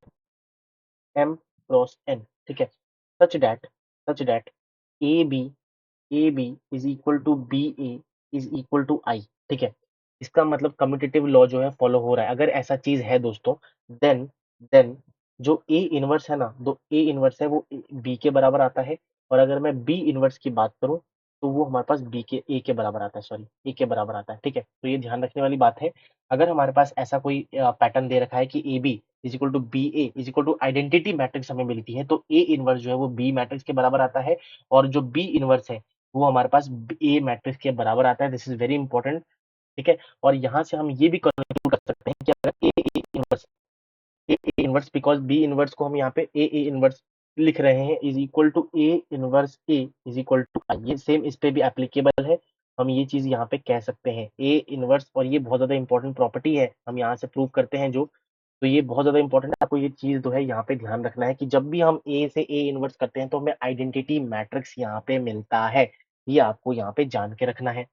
M cross N, ठीक है, such that A B A B is equal to B A is equal to I, ठीक है। इसका मतलब कम्यूटेटिव लॉ जो है फॉलो हो रहा है। अगर ऐसा चीज है दोस्तों, देन देन जो ए इनवर्स है ना, जो ए इनवर्स है वो बी के बराबर आता है। और अगर मैं बी इनवर्स की बात करूं तो वो हमारे पास बी के ए के बराबर आता है, सॉरी ए के बराबर आता है, ठीक है। तो ये ध्यान रखने वाली बात है। अगर हमारे पास ऐसा कोई पैटर्न दे रखा है कि A B is equal to B A is equal to identity matrix हमें मिलती है, तो ए इनवर्स जो है वो बी मैट्रिक्स के बराबर आता है। और जो बी इनवर्स है वो हमारे पास ए मैट्रिक्स के बराबर आता है। दिस इज वेरी इंपॉर्टेंट, ठीक है। और यहाँ से हम ये भी कंक्लूड कर सकते हैं कि अगर A inverse inverse, because B inverse को हम यहाँ पे ए इनवर्स लिख रहे हैं, is equal to A inverse A is equal to I, ये सेम इस पे भी एप्लीकेबल है। हम ये चीज यहाँ पे कह सकते हैं ए इनवर्स, और ये बहुत ज्यादा इंपॉर्टेंट प्रॉपर्टी है, हम यहाँ से प्रूव करते हैं जो। तो ये बहुत ज्यादा इंपॉर्टेंट है, आपको ये चीज जो है यहाँ पे ध्यान रखना है कि जब भी हम ए से ए इनवर्स करते हैं तो हमें आइडेंटिटी मैट्रिक्स यहाँ पे मिलता है। ये आपको यहाँ पे जान के रखना है,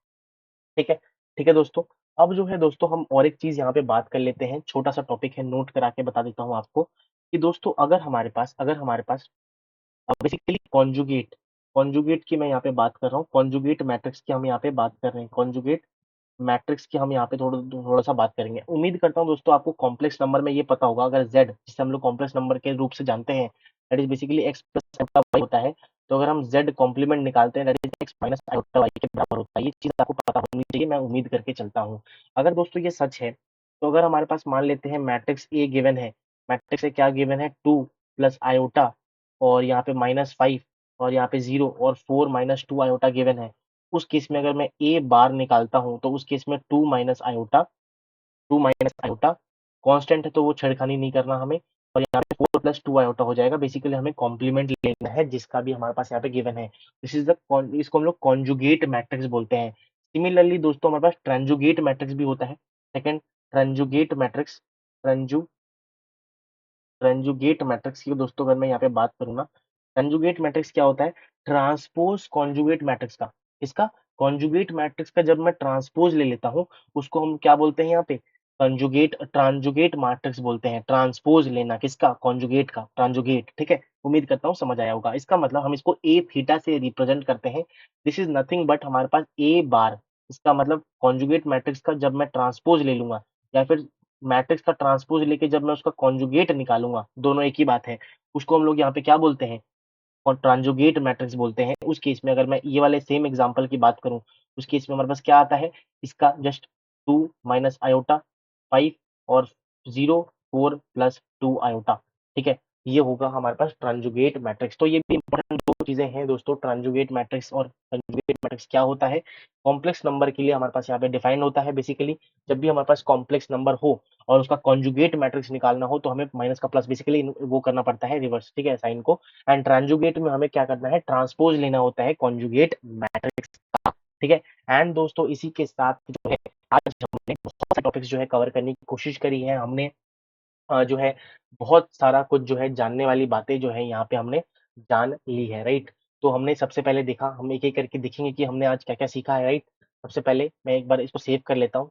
ठीक है। ठीक है दोस्तों, अब जो है दोस्तों हम और एक चीज यहाँ पे बात कर लेते हैं, छोटा सा टॉपिक है, नोट करा के बता देता हूँ आपको कि दोस्तों अगर हमारे पास बेसिकली कॉन्जुगेट कॉन्जुगेट की मैं यहाँ पे बात कर रहा हूँ, कॉन्जुगेट मैट्रिक्स की हम यहाँ पे बात कर रहे हैं, कॉन्जुगेट मैट्रिक्स की हम यहाँ पे थोड़ा सा बात करेंगे। उम्मीद करता हूँ दोस्तों आपको कॉम्प्लेक्स नंबर में ये पता होगा, अगर z जिसे हम लोग कॉम्प्लेक्स नंबर के रूप से जानते हैं, that is basically x plus iota y होता है। तो अगर हम z कॉम्प्लीमेंट निकालते हैं, that is x minus iota y के बराबर होता है। ये चीज आपको पता होनी चाहिए, मैं उम्मीद करके चलता हूँ। अगर दोस्तों ये सच है, तो अगर हमारे पास मान लेते हैं मैट्रिक्स ए गिवन है, मैट्रिक्स ए क्या गिवन है, 2 प्लस आयोटा और यहाँ पे -5 और यहाँ पे 0 और 4 माइनस 2 आयोटा गिवन है। उस केस में अगर मैं ए बार निकालता हूँ तो उस केस में 2 माइनस आयोटा कांस्टेंट है, तो वो छेड़खानी नहीं करना हमें। और यहाँ पे 4 प्लस 2 आयोटा हो जाएगा। बेसिकली हमें कॉम्प्लीमेंट लेना है जिसका भी हमारे पास यहाँ पे गिवन है। दिस इज द, इसको हम लोग कॉन्जुगेट मैट्रिक्स बोलते हैं। सिमिलरली दोस्तों हमारे पास ट्रांजुगेट मैट्रिक्स भी होता है। Second, transjugate matrix, trans conjugate matrix की दोस्तों अगर मैं यहाँ पे बात करूँ ना, कंजुगेट मैट्रिक्स क्या होता है, ट्रांसपोज कॉन्जुगेट मैट्रिक्स का। इसका कॉन्जुगेट मैट्रिक्स का जब मैं ट्रांसपोज ले लेता हूँ, उसको हम क्या बोलते हैं यहाँ पे, कंजुगेट ट्रांजुगेट मैट्रिक्स बोलते हैं। ट्रांसपोज लेना किसका, कॉन्जुगेट का, ट्रांजुगेट, ठीक है। उम्मीद करता हूँ समझ आया होगा। इसका मतलब हम इसको ए थीटा से रिप्रेजेंट करते हैं। दिस इज नथिंग बट हमारे पास ए बार, इसका मतलब कॉन्जुगेट मैट्रिक्स का जब मैं ट्रांसपोज ले लूंगा, या फिर मैट्रिक्स का ट्रांसपोज लेके जब मैं उसका कॉन्जुगेट निकालूंगा, दोनों एक ही बात है, उसको हम लोग यहाँ पे क्या बोलते हैं, और ट्रांजुगेट मैट्रिक्स बोलते हैं। उस केस में अगर मैं ये वाले सेम एग्जांपल की बात करूं, उस केस में हमारे पास क्या आता है, इसका जस्ट 2 माइनस आयोटा 5 और 0 4 प्लस 2 आयोटा, ठीक है। ये होगा हमारे पास ट्रांजुगेट मैट्रिक्स। तो ये भी इंपॉर्टेंट दो चीजें हैं दोस्तों, ट्रांजुगेट मैट्रिक्स और कंजुगेट मैट्रिक्स क्या होता है। कॉम्प्लेक्स नंबर के लिए हमारे पास यहाँ पे डिफाइन होता है। बेसिकली जब भी हमारे पास कॉम्प्लेक्स नंबर हो और उसका कॉन्जुगेट मैट्रिक्स निकालना हो, तो हमें माइनस का प्लस बेसिकली वो करना पड़ता है, रिवर्स, ठीक है, साइन को। एंड ट्रांजुगेट में हमें क्या करना है, ट्रांसपोज लेना होता है कॉन्जुगेट मैट्रिक्स का, ठीक है। एंड दोस्तों इसी के साथ जो है आज हमने बहुत सारे टॉपिक्स जो है कवर करने की कोशिश करी है हमने। जो है बहुत सारा कुछ जो है जानने वाली बातें जो है यहाँ पे हमने जान ली है, राइट। तो हमने सबसे पहले देखा, हम एक एक करके देखेंगे कि हमने आज क्या क्या सीखा है, राइट। सबसे पहले मैं एक बार इसको सेव कर लेता हूँ।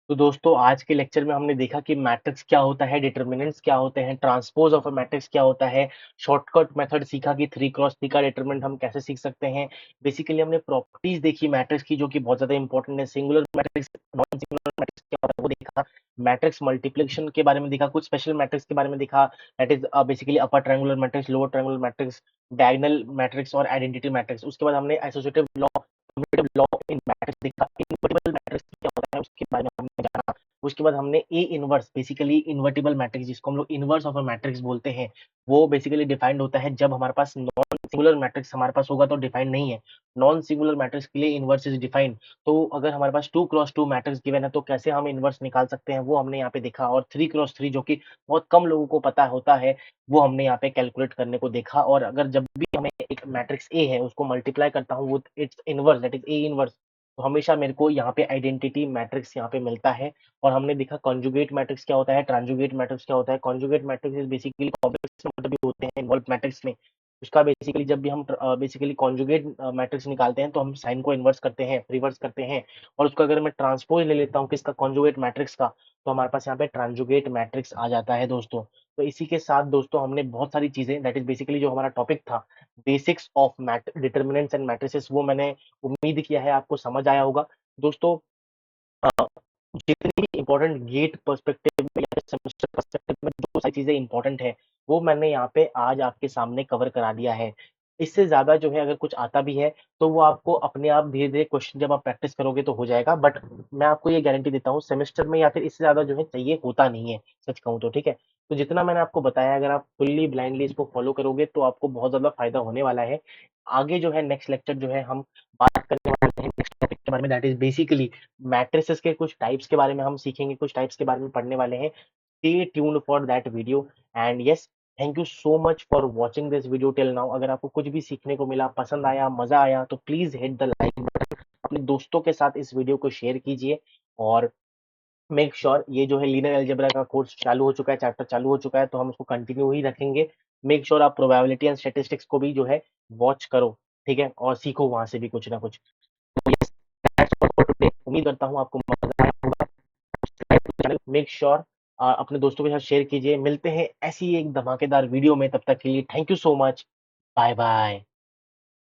तो दोस्तों आज के लेक्चर में हमने देखा कि मैट्रिक्स क्या होता है, डिटरमिनेंट्स क्या होते हैं, ट्रांसपोज ऑफ अ मैट्रिक्स क्या होता है, शॉर्टकट मेथड सीखा कि 3x3 का डिटरमिनेंट हम कैसे सीख सकते हैं। बेसिकली हमने प्रॉपर्टीज देखी मैट्रिक्स की जो कि बहुत ज्यादा इंपॉर्टेंट है। Singular matrix, non singular matrix क्या होता है वो देखा, मैट्रिक्स मल्टीप्लिकेशन के बारे में देखा, कुछ स्पेशल मैट्रिक्स के बारे में देखा, that is basically upper triangular matrix, lower triangular matrix, diagonal matrix और आइडेंटिटी मैट्रिक्स। उसके बाद हमने associative law, law in matrix देखा, इनवर्टिबल मैट्रिक्स क्या होता है उसके बारे में हमने जाना। उसके बाद हमने A inverse, basically invertible matrix जिसको हम लोग इनवर्स ऑफ अ मैट्रिक्स बोलते हैं, वो बेसिकली डिफाइंड होता है जब हमारे पास नॉन सिंगुलर मैट्रिक्स हमारे पास होगा तो डिफाइंड नहीं है। नॉन सिंगुलर मैट्रिक्स के लिए इनवर्स इज डिफाइंड। तो अगर हमारे पास 2x2 मैट्रिक्स गिवन है तो कैसे हम इनवर्स निकाल सकते हैं वो हमने यहाँ पे देखा। और 3x3 जो कि बहुत कम लोगों को पता होता है, वो हमने यहाँ पे कैलकुलेट करने को देखा। और अगर जब भी हमें एक मैट्रिक्स ए है उसको मल्टीप्लाई करता हूँ with its inverse, that is A inverse, तो हमेशा मेरे को यहाँ पे आइडेंटिटी मैट्रिक्स यहाँ पे मिलता है। और हमने देखा कॉन्जुगेट मैट्रिक्स क्या होता है, ट्रांजुगेट मैट्रिक्स क्या होता है। Conjugate matrix is basically complex number भी होते हैं इन्वॉल्व मैट्रिक्स में, उसका बेसिकली जब भी हम बेसिकली कॉन्जुगेट मैट्रिक्स निकालते हैं तो हम साइन को इन्वर्स करते हैं, रिवर्स करते हैं, और उसका अगर मैं ट्रांसपोज ले लेता हूँ किसका, कॉन्जुगेट मैट्रिक्स का, तो हमारे पास यहाँ पे ट्रांजुगेट मैट्रिक्स आ जाता है दोस्तों। तो इसी के साथ दोस्तों हमने बहुत सारी चीजें, दैट इज बेसिकली जो हमारा टॉपिक था basics of determinants and matrices, वो मैंने उम्मीद किया है आपको समझ आया होगा दोस्तों। जितनी भी इंपॉर्टेंट गेट पर्सपेक्टिव में या सेमेस्टर पर्सपेक्टिव में जो सारी चीजें इंपॉर्टेंट है वो मैंने यहाँ पे आज आपके सामने कवर करा दिया है। इससे ज्यादा जो है अगर कुछ आता भी है तो वो आपको अपने आप धीरे धीरे क्वेश्चन जब आप प्रैक्टिस करोगे तो हो जाएगा, बट मैं आपको ये गारंटी देता हूँ सेमेस्टर में या फिर इससे ज्यादा जो है चाहिए होता नहीं है, सच कहूँ तो, ठीक है। तो जितना मैंने आपको बताया अगर आप फुल्ली ब्लाइंडली इसको फॉलो करोगे तो आपको बहुत ज्यादा फायदा होने वाला है। आगे जो है नेक्स्ट लेक्चर जो है हम बात करने वाले हैं नेक्स्ट टॉपिक के बारे में, दैट इज बेसिकली मैट्रिसेस के कुछ टाइप्स के बारे में हम सीखेंगे, कुछ टाइप्स के बारे में पढ़ने वाले हैं। Stay tuned for that video and yes, thank you so much for watching this video till now. अगर आपको कुछ भी सीखने को मिला, पसंद आया, मजा आया तो please hit the like button, अपने दोस्तों के साथ इस वीडियो को शेयर कीजिए, और मेक श्योर ये जो है लीनियर अलजेब्रा का कोर्स चालू हो चुका है, चैप्टर चालू हो चुका है तो हम उसको कंटिन्यू ही रखेंगे। मेक श्योर आप प्रोबेबिलिटी एंड स्टैटिस्टिक्स को भी जो है वॉच करो, ठीक है, और सीखो वहां से भी कुछ ना कुछ। उम्मीद करता हूँ आपको मजा आया होगा। मेक श्योर अपने दोस्तों के साथ शेयर कीजिए। मिलते हैं ऐसी एक धमाकेदार वीडियो में, तब तक के लिए thank you so much, bye bye.